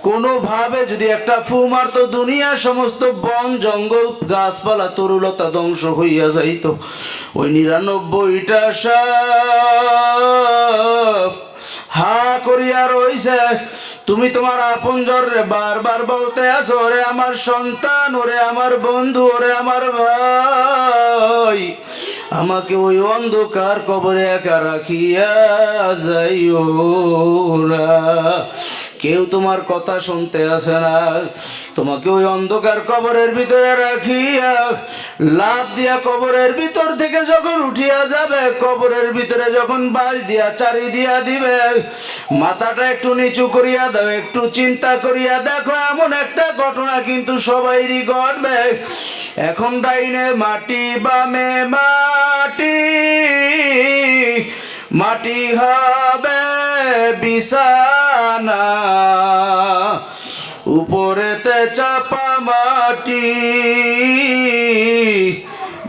কোনো ভাবে যদি একটা ফু মারতো দুনিয়ার সমস্ত বন জঙ্গল গাছপালা তরুলতা ধ্বংস হইয়া যাইত ওই 99টা সাপ হা করিয়া রইছে তুমি তোমার আপনজন রে বারবার বলতে আছো ওরে আমার সন্তান ওরে আমার বন্ধু ওরে আমার ভাই আমাকে ওই অন্ধকার কবরে একা রাখিয়া যাইও না কেউ তোমার কথা শুনতে আসে না তোমাকে ওই অন্ধকার কবরের ভিতরে রাখিয়া লাফ দিয়া কবরের ভিতর থেকে যখন উঠিয়া যাবে কবরের ভিতরে যখন বাঁশ দিয়া চারি দিয়া দিবে মাথাটা একটু নিচু করিয়া দাও একটু চিন্তা করিয়া দেখো এমন একটা ঘটনা কিন্তু সবাইরই ঘটবে এখন ডাইনে মাটি বামে মাটি মাটি হবে বিছানা উপরেতে চাপা মাটি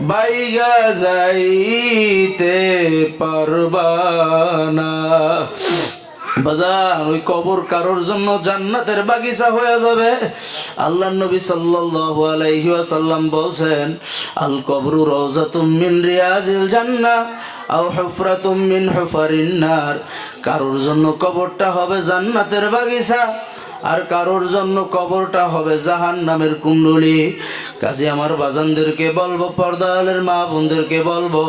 বাইগা যাইতে পারবানা বাজার ওই কবর কারোর জন্য জান্নাতের বাগিচা হয়ে যাবে আল্লাহর নবী সাল্লাল্লাহু আলাইহি ওয়াসাল্লাম বলেন আল কবরু রাওজাতুম মিন রিয়াজিল জান্নাহ আও হুফরাতুম মিন হুফারিন নার কারোর জন্য কবরটা হবে জান্নাতের বাগিচা আর কারোর জন্য কবরটা হবে জাহান্নামের কুণ্ডলী কাজে আমার বাজানদেরকে বলবো, পর্দালের মা বোনদেরকে বলবো,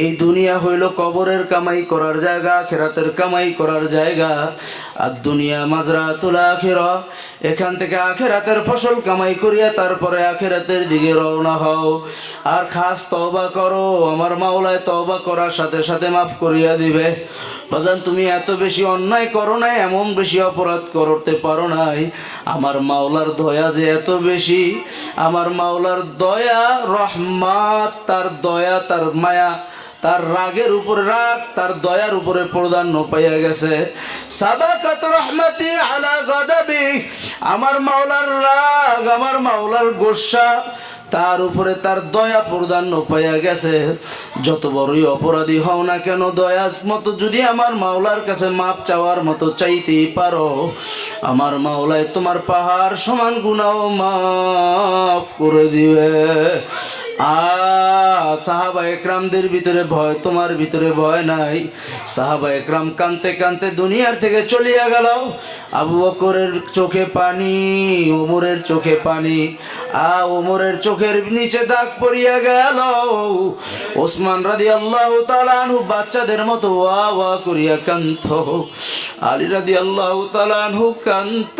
এই দুনিয়া হইল কবরের কামাই করার জায়গা, আখিরাতের কামাই করার জায়গা। আর দুনিয়া মাজরাতুল আখিরা, এখান থেকে আখিরাতের ফসল কামাই করিয়া তারপরে আখিরাতের দিকে রওনা হও। আর খাস তওবা করো, আমার মাওলায় তওবা করার সাথে সাথে মাফ করিয়া দিবে। বাজান, তুমি এত বেশি অন্যায় করো নাই, এমন বেশি অপরাধ করতে পারো নাই। আমার মাওলার দয়া যে এত বেশি, আমার মাওলার দয়া রহমত, তার দয়া, তার মায়া, তার রাগের উপরে রাগ, তার দয়ার উপরে প্রাধান্য পাইয়া গেছে। সাবাকাত রহমতি আলা গাদাবি, আমার মাওলার রাগ, আমার মাওলার গোসা, তার উপরে তার দয়া প্রাধান্য পাইয়া গেছে। যত বড়ই অপরাধী হও না কেন, দয়ার মতো যদি আমার মাওলার কাছে মাপ চাওয়ার মতো চাইতেই পারো, আমার মাওলায় তোমার পাহাড় সমান গুনাহ মাফ করে দিবে। সাহাবা একরামদের ভিতরে ভয়, তোমার ভিতরে ভয় নাই। সাহাবা একরাম কানতে কানতে দুনিয়ার থেকে চলিয়া গেল। আবু বকরের চোখে পানি, ওমরের চোখে পানি, ওমরের চোখের নিচে দাগ পড়িয়া গেল। ওসমান রাদিয়াল্লাহু তাআলা আনহু বাচ্চাদের মতো ওয়া ওয়া করিয়া কান্ত। আলী রাদিয়াল্লাহু তাআলা আনহু কান্ত।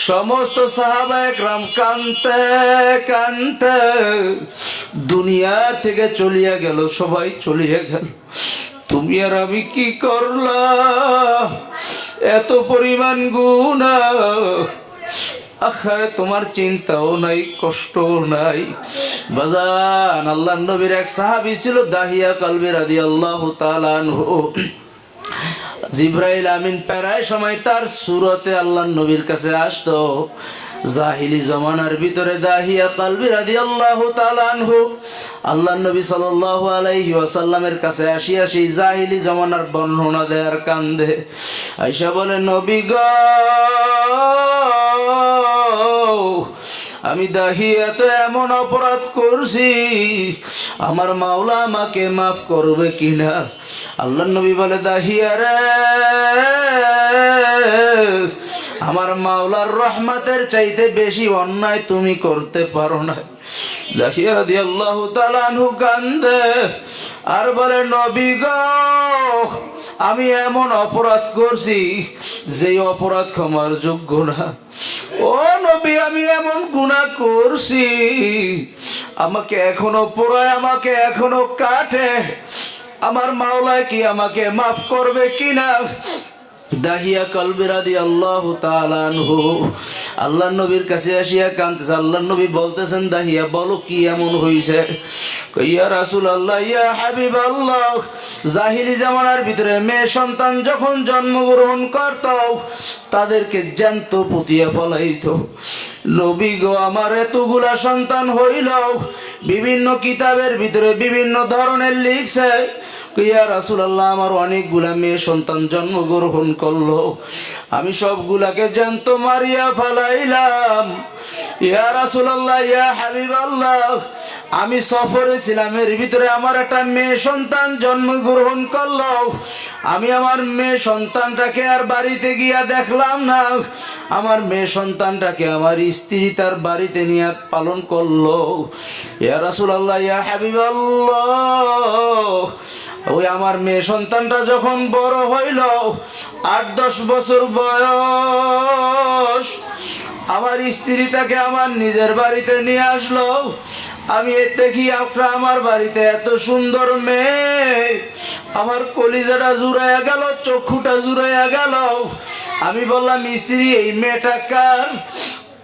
সমস্ত সাহাবা একরাম কানতে কানতে দুনিয়া থেকে চলিয়া গেল, সবাই চলিয়া গেল। তুমি আর আমি কি করলাম? এত পরিমাণ গুনাহ, আখারে তোমার চিন্তাও নাই, কষ্টও নাই। বাজান, আল্লাহর নবীর এক সাহাবী ছিল দাহিয়া কালবি রাদিয়াল্লাহু তাআলা আনহু। জিবরাইল আমিন প্রায় সময় তার সুরতে আল্লাহর নবীর কাছে আসতো। জাহিলি জমানার ভিতরে দাহিয়া কালবি রাদিয়াল্লাহু তাআলা আনহু আল্লাহর নবী সাল্লাল্লাহু আলাইহি ওয়াসাল্লামের কাছে আসিয়া সেই জাহিলি জমানার বর্ণনা দেয়ার কান্দে। আয়েশা বলে, নবী গো, আমি দাহিয়া তো এমন অপরাধ করছি, আমার মাওলা আমাকে মাফ করবে কিনা? আল্লাহর নবী বলে, দাহিয়া রে, আমার মাওলার রহমতের চাইতে বেশি অন্যায় তুমি করতে পারো না। দাহিয়া রাদিয়াল্লাহু তাআলা আনহু কান্দে আর বলে, নবী গো, আমি এমন অপরাধ করছি যে অপরাধ ক্ষমার যোগ্য না। ও নবী, আমি এমন গুনাহ করছি, আমাকে এখনো পোড়ায়, আমাকে এখনো কাটে, আমার মাওলায় কি আমাকে মাফ করবে কিনা? দাহিয়া কালবি রাদিয়াল্লাহু তাআলা আনহু আল্লাহর নবীর কাছে আসিয়া কাঁদতেছে। আল্লাহর নবী বলতেছেন, দাহিয়া বলো কি এমন হইছে? ইয়া রাসূলুল্লাহ, ইয়া হাবিবাল্লাহ, জাহিলি জামানার ভিতরে মেয়ে সন্তান যখন জন্মগ্রহণ করত, তাদেরকে জ্যান্ত পুঁতিয়া ফলাইতো। নবী গো, আমার এতগুলা সন্তান হইল, বিভিন্ন কিতাবের ভিতরে বিভিন্ন ধরনের লিখছে। ইয়া রাসূলুল্লাহ, আমার অনেকগুলা মেয়ে সন্তান জন্মগ্রহণ করলো, আমি সবগুলাকে জ্যান্ত মারিয়া ফেলাইলাম। ইয়া রাসূলুল্লাহ, ইয়া হাবিবাল্লাহ, আমি সফরে ছিলাম, এর ভিতরে আমার একটা মেয়ে সন্তান জন্মগ্রহণ করলো, আমি আমার মেয়ে সন্তানটাকে আর বাড়িতে গিয়া দেখলাম না, আমার মেয়ে সন্তানটাকে আমার স্ত্রী তার বাড়িতে নিয়ে পালন করলো। ইয়া রাসূলুল্লাহ, ইয়া হাবিবাল্লাহ, ওই আমার মেয়ে সন্তানটা যখন বড় হইল, 8-10 বছর বয়স, আমার স্ত্রী তাকে আমার নিজের বাড়িতে নিয়ে আসলো। আমি দেখি আপনার আমার বাড়িতে এত সুন্দর মেয়ে, আমার কলিজাটা জুড়াইয়া গেল, চক্ষুটা জুড়াইয়া গেল। আমি বললাম, স্ত্রী, এই মেয়েটা কার?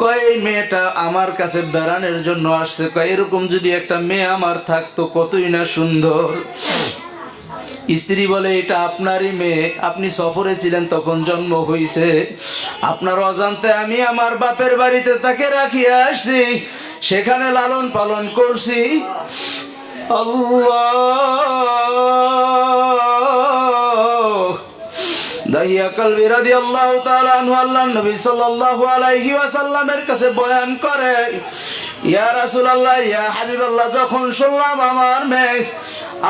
কয়, এই মেয়েটা আমার কাছে বেড়ানোর জন্য আসছে। কয়, এরকম যদি একটা মেয়ে আমার থাকতো কতই না সুন্দর। স্ত্রী বলে, এটা আপনারই মেয়ে, আপনি সফরে ছিলেন তখন জন্ম হইছে, আপনার অজান্তে আমি আমার বাপের বাড়িতে তাকে রাখিয়া আসছি, সেখানে লালন পালন করছি। আল্লাহ। দাহিয়া কালবি রাদিয়াল্লাহু তাআলা আনহু আল্লাহর নবী সাল্লাল্লাহু আলাইহি ওয়াসাল্লামের কাছে বয়ান করে, ইয়া রাসূলুল্লাহ, ইয়া হাবিবাল্লাহ, যখন শুনলাম আমার মেয়ে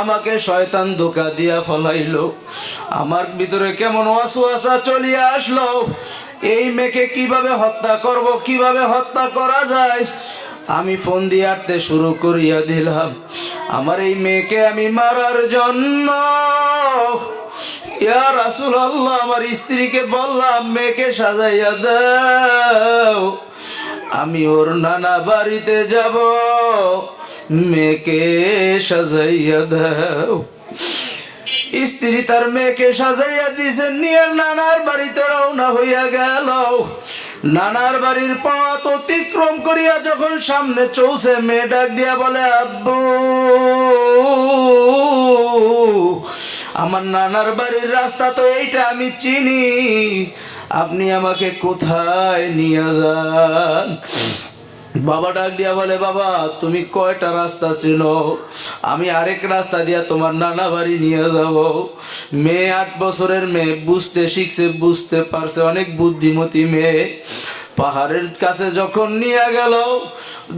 আমাকে শয়তান ধোঁকা দিয়া ফলাইলো, আমার ভিতরে কেমন ওয়াসওয়াসা চলিয়া আসলো। এই মেয়েকে কিভাবে হত্যা করব, কিভাবে হত্যা করা যায়। আমি ফোন দিয়ে আটতে শুরু করিয়া দিলাম। আমার এই মেয়েকে আমি মারার জন্য ইয়া রাসূলুল্লাহ আমার স্ত্রীকে বললাম মেয়েকে সাজাইয়া দাও, আমি ওর নানা বাড়িতে যাব, মেয়েকে সাজাইয়া দাও। স্ত্রী তার মেয়েকে সাজাইয়া দিছে, নিয়ে নানার বাড়িতে রওনা হইয়া গেল। নানার বাড়ির পথ অতিক্রম করিয়া যখন সামনে চলছে, মেয়ে ডাক দিয়া বলে, আব্বু আমার নানার বাড়ির রাস্তা তো এইটা, আমি চিনি, আপনি আমাকে কোথায় নিয়ে যান। বাবা ডাক দিয়া বলে, বাবা তুমি কয়টা রাস্তা চিনো, আমি আরেক রাস্তা দিয়া তোমার নানা বাড়ি নিয়ে যাব। মেয়ে 8 বছরের মেয়ে, বুঝতে শিখছে, বুঝতে পারছে, অনেক বুদ্ধিমতী মেয়ে। পাহাড়ের কাছে যখন নিয়ে গেল,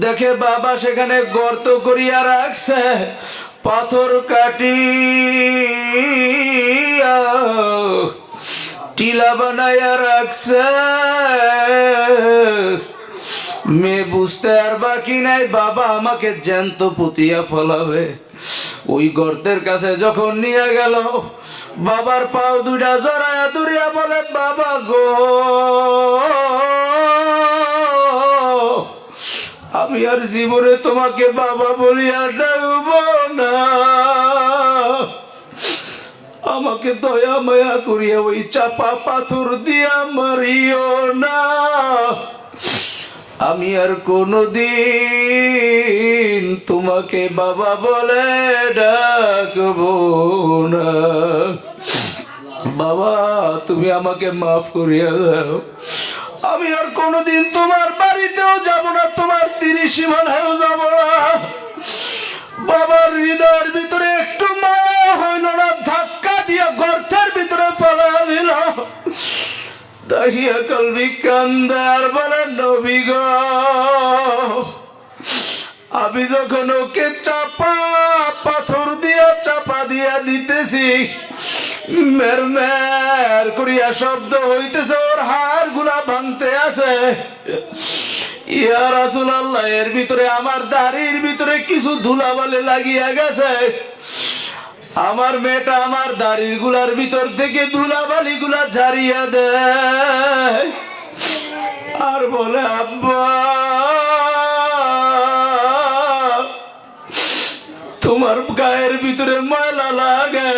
দেখে বাবা সেখানে গর্ত করিয়া রাখছে, পাথর কাটি টিলা বানাইয়া রাখছে। মেয়ে বুঝতে আর বাকি নাই, বাবা আমাকে জ্যান্ত পুতিয়া ফলাবে। ওই গর্তের কাছে যখন নিয়ে গেল, বাবার পাও দুইটা জড়ায়া ধরিয়া বলে, বাবা গো আমি আর জীবনে তোমাকে বাবা বলিয়া ডাকব না, আমাকে দয়া মায়া করিয়া ওই চাপা পাথর দিয়া মারিও না, আমি আর কোনদিন তোমাকে বাবা বলে ডাকবো না। বাবা তুমি আমাকে মাফ করিয়া দাও, আমি আর কোনদিন তোমার বাড়িতেও যাব না, তোমার ত্রিসীমানায়ও যাব না। বাবার হৃদয়ের ভিতরে একটু মায়া হইল না, ধাক্কা দিয়ে গর্তের ভিতরে ফেলা দিল। দাহিয়া কলবি কান্দে আর বলে, নবী গো আমি যখন ওকে চাপা পাথর দিয়া চাপা দিয়া দিতেছি, মের মের করিয়া শব্দ হইতেছে, ওর হাড় গুলা ভাঙতে আছে। ইয়া রাসূলুল্লাহ এর ভিতরে আমার দাড়ির ভিতরে কিছু ধুলাবালি লাগিয়া গেছে। আমার মেয়েটা আমার দাড়ির গুলার ভিতর থেকে ধুলাবালি গুলা ঝাড়িয়া দেয় আর বলে, আব্বা তোমার গায়ের ভিতরে ময়লা লাগে,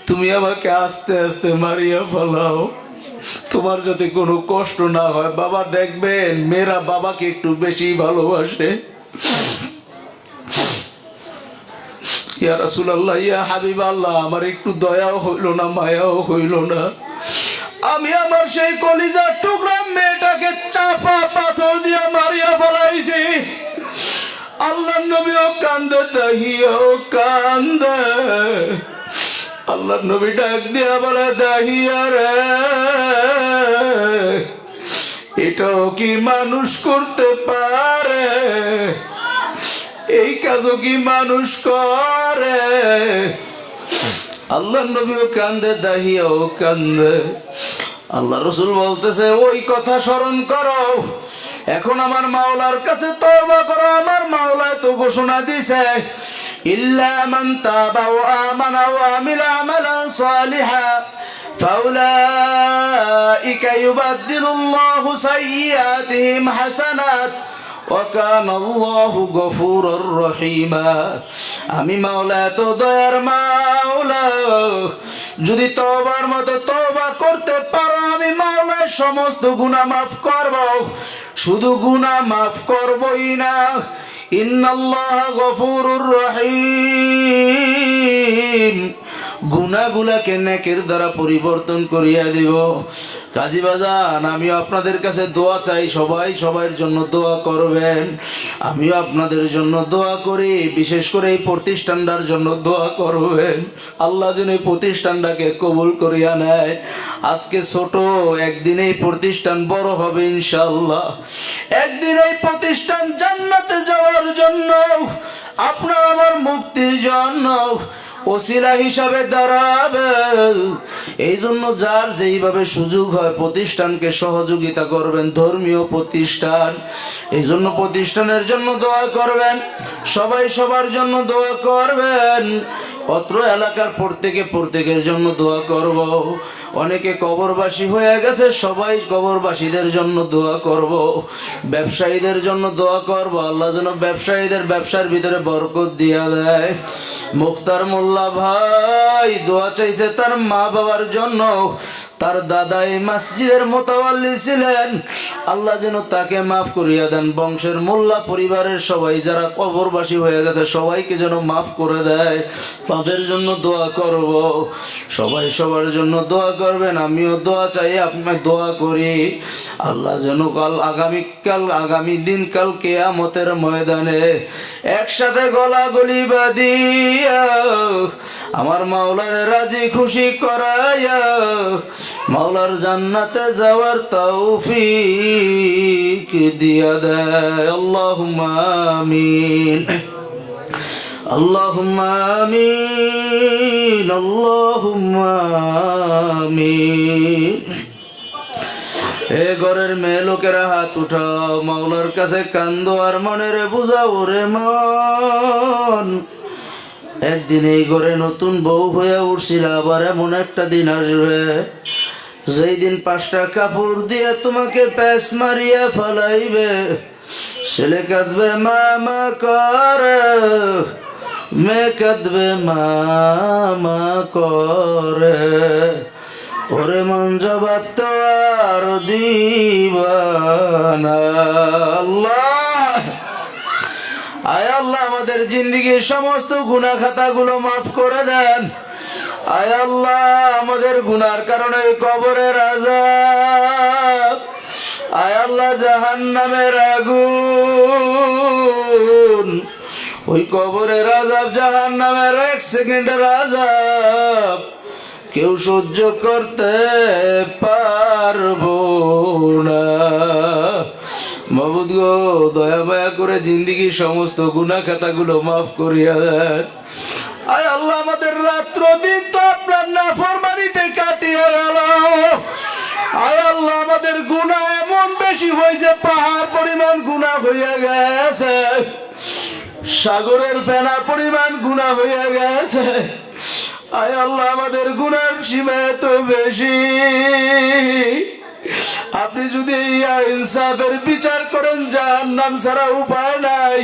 তুমি আমাকে আস্তে আস্তে মারিয়া ফেলাও, তোমার যাতে কোনো কষ্ট না হয়। বাবা দেখবেন মেয়েরা বাবাকে একটু বেশি ভালোবাসে। ইয়া রাসূলুল্লাহ ইয়া হাবিবাল্লাহ আমার একটু দয়াও হইল না, মায়াও হইল না। আমি আমার সেই কলিজার টুকরা মেয়েটাকে চাপা পাথর দিয়ে মারিয়া ফেলাইছি। আল্লাহর নবীও কান্দে, দাহিয়াও কান্দে। আল্লাহর নবী ডাক দিয়া বলে, দাহিয়া রে এটাও কি মানুষ করতে পারে, এই কাজও কি মানুষ করে। আল্লাহর নবীও কান্দে, দাহিয়াও কান্দে। আল্লাহ রাসূল বলতেছে, ওই কথা স্মরণ করো, এখন আমার মাওলার কাছে তওবা করো। আমার মাওলা তো ঘোষণা দিয়েছে, ইল্লা মান তাবা ওয়া আমানা ওয়া আমিলা আমালান সালিহা ফাউলাইকা ইউবাদদিলুল্লাহু সাইয়্যাতিহিম হাসানাত ওয়া কানা আল্লাহু গফুরুর রহিমা। আমি মাওলা তো দয়ার মাওলা, যদি তওবার মতো তওবা করতে পারো আমি মাওলা সমস্ত গুনাহ মাফ করব। শুধু গুনাহ মাফ করবই না, ইন্নাল্লাহা গফুরুর রহিম, গুনাহগুলোকে নেকের দ্বারা পরিবর্তন করিয়া দিব। কাজী বাজান আমিও আপনাদের কাছে দোয়া চাই, সবাই সবার জন্য দোয়া করবেন। আমিও আপনাদের জন্য দোয়া করি, বিশেষ করে এই প্রতিষ্ঠানটার জন্য দোয়া করবেন। আল্লাহ যেন এই প্রতিষ্ঠানটাকে কবুল করিয়া নেয়। আজকে ছোট, একদিন এই প্রতিষ্ঠান বড় হবে ইনশাআল্লাহ। একদিন এই প্রতিষ্ঠান জান্নাতে যাওয়ার জন্য, আপনার আমার মুক্তির জন্য ওসিলা হিসাবে দাঁড়াবে। এই জন্য যার যেইভাবে সুযোগ হয় প্রতিষ্ঠানকে সহযোগিতা করবেন, ধর্মীয় প্রতিষ্ঠান। এই জন্য প্রতিষ্ঠানের জন্য দোয়া করবেন, সবাই সবার জন্য দোয়া করবেন। অত্র এলাকার প্রত্যেকের জন্য দোয়া করব। অনেকে কবরবাসী হয়ে গেছে, সবাই কবরবাসীদের জন্য দোয়া করব। ব্যবসায়ীদের জন্য দোয়া করব, আল্লাহ যেন ব্যবসায়ীদের ব্যবসার ভিতরে বরকত দিয়া দেয়। মুখতার মোল্লা ভাই দোয়া চাইছে তার মা বাবার জন্য। তার দাদা এই মসজিদের মোতাওয়াল্লি ছিলেন, আল্লাহ যেন তাকে মাফ করিয়া দেন। বংশের মোল্লা পরিবারের সবাই যারা কবরবাসী হয়ে গেছে সবাইকে যেন মাফ করে দেয়, তাদের জন্য দোয়া করব। সবাই সবার জন্য দোয়া করবেন, আমিও দোয়া চাই, আপনার দোয়া করি। আল্লাহ যেন আগামী দিন কাল কিয়ামতের ময়দানে একসাথে গলাগলি বাঁধিয়া আমার মাওলার রাজি খুশি করাইয়া মাওলার জান্নাতে যাওয়ার তৌফিক দিয়া দেয়। আল্লাহুম্মা আমিন, আল্লাহুম্মা আমিন, আল্লাহুম্মা আমিন। এ ঘরের মেয়ে লোকেরা হাত উঠাও, মাওলার কাছে কান্দো আর মনের বুঝাও রে মন। একদিন এই ঘরে নতুন বউ হয়ে উঠছিল, আবার এমন একটা দিন আসবে যেই দিন 5টা কাপড় দিয়ে তোমাকে প্যাঁচ মারিয়া ফেলাইবে। ছেলে কাঁদবে মামা করে, মেয়ে কাঁদবে মামা করে। ওরে মন জবাব তো আর দিবানা। আল্লাহ, আয় আল্লাহ আমাদের জিন্দেগির সমস্ত গুনাহ খাতাগুলো মাফ করে দেন। আয় আল্লাহ আমাদের গুনার কারণে কবরের আযাব, আয় আল্লাহ জাহান্নামের আগুন, ওই কবরের আযাব জাহান্নামের 1 সেকেন্ডের আযাব কেউ সহ্য করতে পারবো না। মাবুদ গো দয়া মায়া করে জিন্দেগির সমস্ত গুনাহ খাতাগুলো মাফ করিয়া দেন। আয় আল্লাহ আমাদের রাত্র দিন তো আপনার নাফরমানিতে কাটিয়ে গেল। আয় আল্লাহ আমাদের গুনাহ এমন বেশি হয়েছে, পাহাড় পরিমাণ গুনাহ হইয়া গেছে, সাগরের ফেনা পরিমাণ গুনাহ হইয়া গেছে। আয় আল্লাহ আমাদের গুনার সীমা এত বেশি, আপনি যদি ইনসাফের বিচার করেন জাহান্নাম ছাড়া উপায় নাই।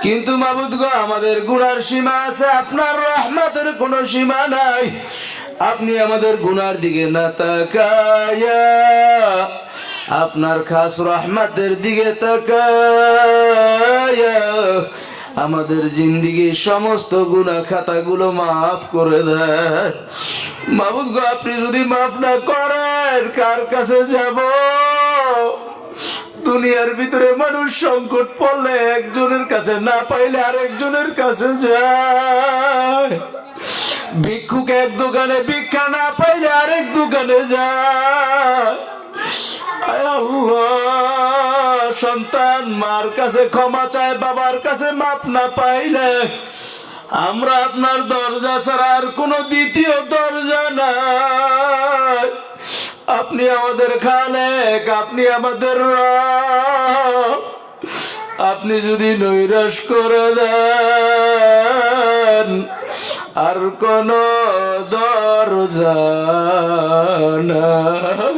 কিন্তু মাবুদ গো আমাদের গুনার সীমা আছে, আপনার রহমতের কোনো সীমা নাই। আপনি আমাদের গুনার দিকে না তাকায়া আপনার খাস রহমতের দিকে তাকায়া আমাদের জিন্দেগির সমস্ত গুনাহ খাতাগুলো মাফ করে দেন। মাবুদ গো আপনি যদি মাফ না করেন কার কাছে যাব? দুনিয়ার ভিতরে মানুষ সংকট পড়লে একজনের কাছে না পাইলে আরেকজনের কাছে যায়। ভিক্ষুক এক দোকানে ভিক্ষা না পাইলে আরেক দোকানে যায়। আয় আল্লাহ সন্তান মার কাছে ক্ষমা চায়, বাবার কাছে মাপ না পাইলে আমরা আপনার দরজা ছাড়া আর কোনো দ্বিতীয় দরজা নাই। আপনি আমাদের খালেক, আপনি আমাদের রব। আপনি যদি নৈরাশ করে দেন আর কোন দরজা নাই।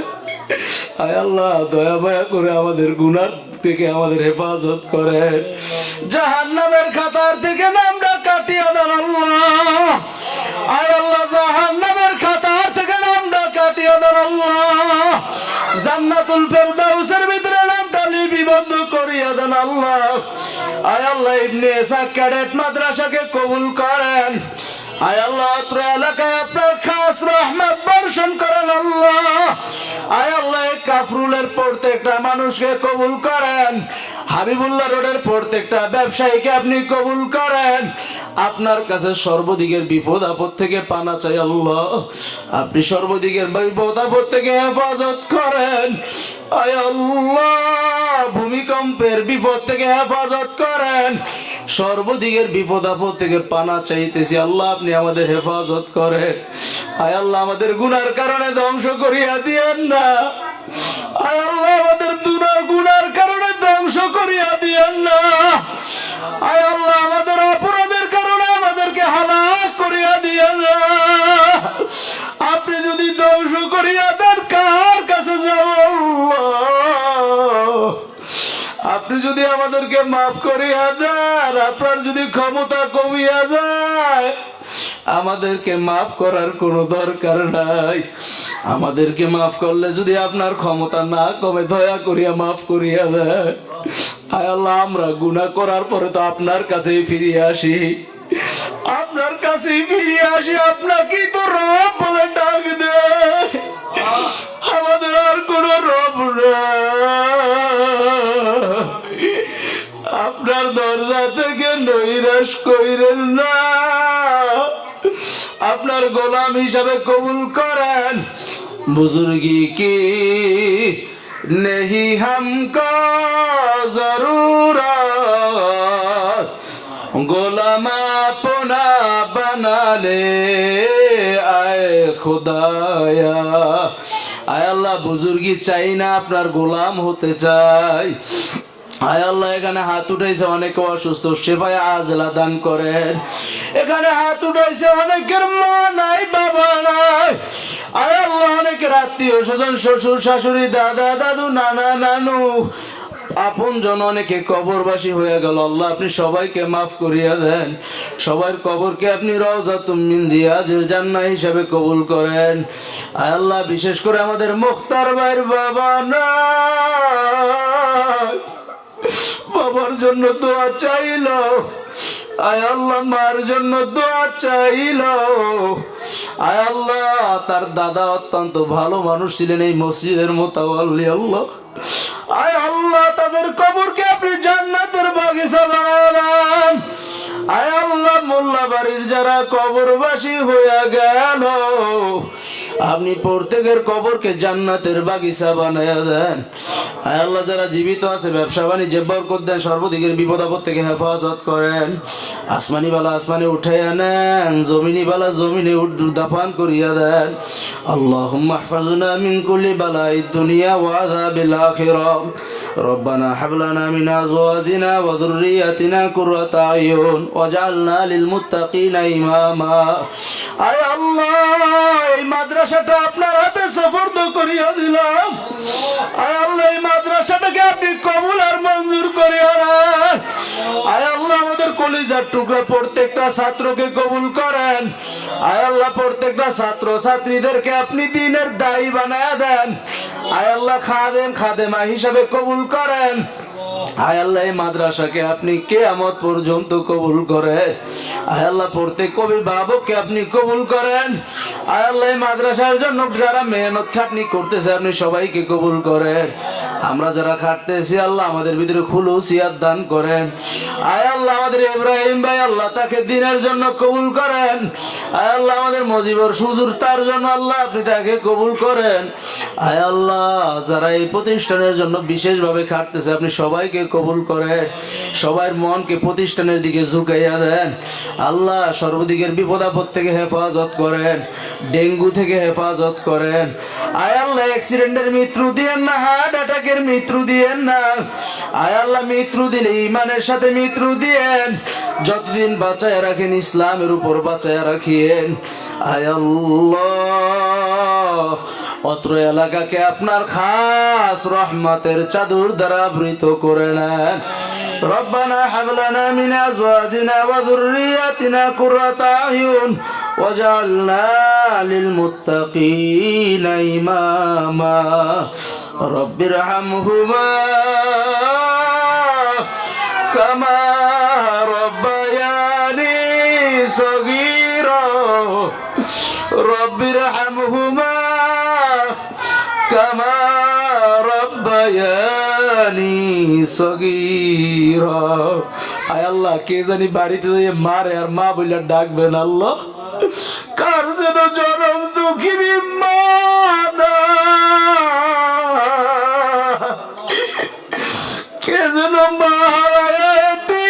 আয় আল্লাহ দয়া মায়া করে আমাদের গুনাহ থেকে আমাদের হেফাজত করেন, জাহান্নামের খাতার থেকে নামটা কাটিয়ে দেন আল্লাহ। আয় আল্লাহ জাহান্নামের খাতার থেকে নামটা কাটিয়ে দেন আল্লাহ। জান্নাতুল ফেরদাউসের ভিতরে নামটা লিপিবদ্ধ করিয়ে দেন আল্লাহ। আয় আল্লাহ ইবনে ইসহাক ক্যাডেট মাদ্রাসাকে কবুল করেন। আয় আল্লাহ অত্র এলাকায় আপনার খাস রহমত বর্ষণ করেন আল্লাহ। আয় আল্লাহ কাফরুলের প্রত্যেকটা মানুষকে কবুল করেন। হাবিবুল্লাহ রোডের প্রত্যেকটা ব্যবসায়ীকে আপনি কবুল করেন। আপনার কাছে সর্বদিকের বিপদ আপদ থেকে পানা চাই আল্লাহ। আপনি সর্বদিকের বিপদ আপদ থেকে হেফাজত করেন। আয় আল্লাহ ভূমিকম্পের বিপদ থেকে হেফাজত করেন। সর্বদিকের বিপদ আপদ থেকে পানা চাইতেছি। আল্লাহ আপনি আমাদের হেফাজত করেন। আয় আল্লাহ আমাদের গুনার কারণে ধ্বংস করিয়া দিয়েন না। আয় আল্লাহ আমাদের গুনার কারণে ধ্বংস করিয়া দিয়েন না। আয় আল্লাহ আমাদের অপরাধের কারণে আমাদেরকে হালাক করিয়া দিয়েন না। আপনি যদি ধ্বংস করিয়া দেন কার কাছে যাব? আপনি যদি আমাদেরকে মাফ করিয়া দেন, আপনার যদি ক্ষমতা কমিয়া যায়, আমাদেরকে মাফ করার কোনো দরকার নাই। আমাদেরকে মাফ করলে যদি আপনার ক্ষমতা না কমে, দয়া করিয়া মাফ করিয়া দেন। আয় আল্লাহ আমরা গুনাহ করার পরে তো আপনার কাছেই ফিরিয়ে আসি, আপনার কাছেই ফিরিয়ে আসি। আপনাকেই তো রব বলে ডাক দেয়, আমাদের আর কোন রব নাই। আপনার দরজা থেকে নৈরাশ কইরেন না, আপনার গোলাম হিসাবে কবুল করেন। বুজুর্গি কি নেহি হামকো জরুরত, গোলাম আপনা বানালে আয় খুদায়া। আয় আল্লাহ বুজুর্গি চাই না, আপনার গোলাম হতে চাই। আয় আল্লাহ এখানে হাত উঠাইছে অনেকে অসুস্থ, সেবায় আজলা দান করেন। এখানে হাত উঠাইছে অনেকের মা নাই, বাবা নাই। আয় আল্লাহ অনেকের আত্মীয় স্বজন, শ্বশুর শাশুড়ি, দাদা দাদু, নানা নানু, আপন জন অনেকে কবরবাসী হয়ে গেল। আল্লাহ আপনি সবাইকে মাফ করিয়া দেন। সবার কবরকে আপনি রওজাতুম মিন রিয়াজিল জান্নাহ হিসাবে কবুল করেন। আয় আল্লাহ বিশেষ করে আমাদের মুখতার ভাইয়ের বাবা নাই, বাবার জন্য দোয়া চাইল। আয় আল্লাহ মার জন্য দোয়া চাইল। আয় আল্লাহ তার দাদা অত্যন্ত ভালো মানুষ ছিলেন, এই মসজিদের মোতাওয়াল্লি। আল্লাহ আয় আল্লাহ তাদের কবরকে আপনি জান্নাতের বাগিচা বানালেন। আয় আল্লাহ মোল্লা বাড়ির যারা কবরবাসী হইয়া গেল, আপনি প্রত্যেকের কবরকে জান্নাতের বাগিচা বানায়া দেন। আয় আল্লাহ যারা জীবিত আছে ব্যবসা বাণিজ্যে বরকত দেন, সর্বদিকের বিপদ আপদ থেকে হেফাজত করেন। আসমানি বালা আসমানে উঠাইয়া নেন, জমিনি বালা জমিনে দাফান করিয়া দেন। আল্লাহুম্মা ইহফাজনা মিন কুল্লি বালাইদ দুনিয়া ওয়া আযাবিল আখিরা। রব্বানা হাব লানা মিন আজওয়াজিনা ওয়া যুররিয়াতিনা কুররাতা আয়ুন ওয়াজআলনা লিল মুত্তাকিনা ইমামা। আয় আল্লাহ এই মাদ্রাসাটা আপনার হাতে সুপর্দ করিয়া দিলাম। আয় আল্লাহ এই মাদ্রাসাটাকে আপনি কবুল আর মঞ্জুর করিয়া নেন। আয় আল্লাহ আমাদের কলিজার টুকরা প্রত্যেকটা ছাত্রকে কবুল করেন। আয় আল্লাহ প্রত্যেকটা ছাত্র ছাত্রীদেরকে আপনি দ্বীনের দায়ী বানায়া দেন। আয় আল্লাহ খাদেমা হিসাবে কবুল করেন। আয় আল্লাহ এই মাদ্রাসাকে আপনি কিয়ামত পর্যন্ত কবুল করেন। আয় আল্লাহ প্রত্যেক অভিভাবককে আপনি কবুল করেন। আয় আল্লাহ এই মাদ্রাসার জন্য যারা মেহনত খাটনি করতেছে আপনি সবাইকে কবুল করেন। আমরা যারা খাটতেছি আল্লাহ আমাদের ভিতরে খুলুসিয়াত দান করেন। আয় আল্লাহ আমাদের ইব্রাহিম ভাই আল্লাহ তাকে দিনের জন্য কবুল করেন। আয় আল্লাহ আমাদের মজিবর সুজুর তার জন্য আল্লাহ আপনি তাকে কবুল করেন। আয় আল্লাহ যারা এই প্রতিষ্ঠানের জন্য বিশেষভাবে খাটতেছে আপনি সবাইকে কবুল করেন। সবার মনকে প্রতিষ্ঠানের দিকে ঝুঁকাইয়া দেন। আল্লাহ সর্বদিকের বিপদ আপদ থেকে হেফাজত করেন, ডেঙ্গু থেকে হেফাজত করেন। আয় আল্লাহ অ্যাক্সিডেন্টের মৃত্যু দিয়েন না, হার্ট অ্যাটাকের মৃত্যু দিয়েন না। আয় আল্লাহ মৃত্যু দিলে ইমানের সাথে মৃত্যু দিয়েন। যতদিন বাঁচায় রাখেন ইসলামের উপর বাঁচায় রাখিয়েন। আয় আল্লাহ অত্র এলাকাকে আপনার খাস রহমতের চাদর দ্বারা আবৃত করে নেন। রব্বানা হাব লানা মিন আজওয়াজিনা ওয়া যুররিয়াতিনা কুররাতা আয়ুন ওয়াজআলনা লিল মুত্তাকিনা ইমামা। রব্বিরহামহুমা কামা রব্বায়ানি সগীরা। রব্বিরহামহুমা কামা রব্বায়ানি সগীরা। আয় আল্লাহ কে জানি বাড়িতে যাইয়ে মারে আর মা বইলা ডাকবেন আল্লাহ। কার যেন জনম দুঃখিনী মা কে যেন মারায়াতি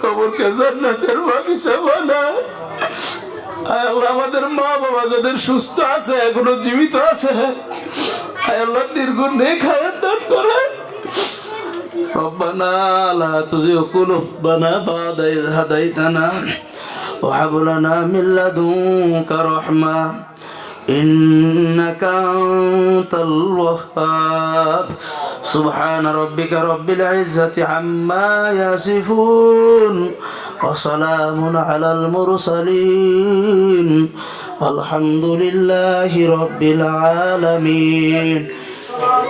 কবরকে জান্নাতের বাগিচা বানায়। আয় আল্লাহ, আমাদের মা বাবা যাদের সুস্থ আছে, এখনো জীবিত আছে, আয় আল্লাহ দীর্ঘ নেক হায়াত দান করেন। ربنا لا تزغ قلوبنا بعد إذ هديتنا وهب لنا من لدنك رحمة إنك أنت الوهاب. سبحان ربك رب العزة عما يصفون وسلام على المرسلين والحمد لله رب العالمين.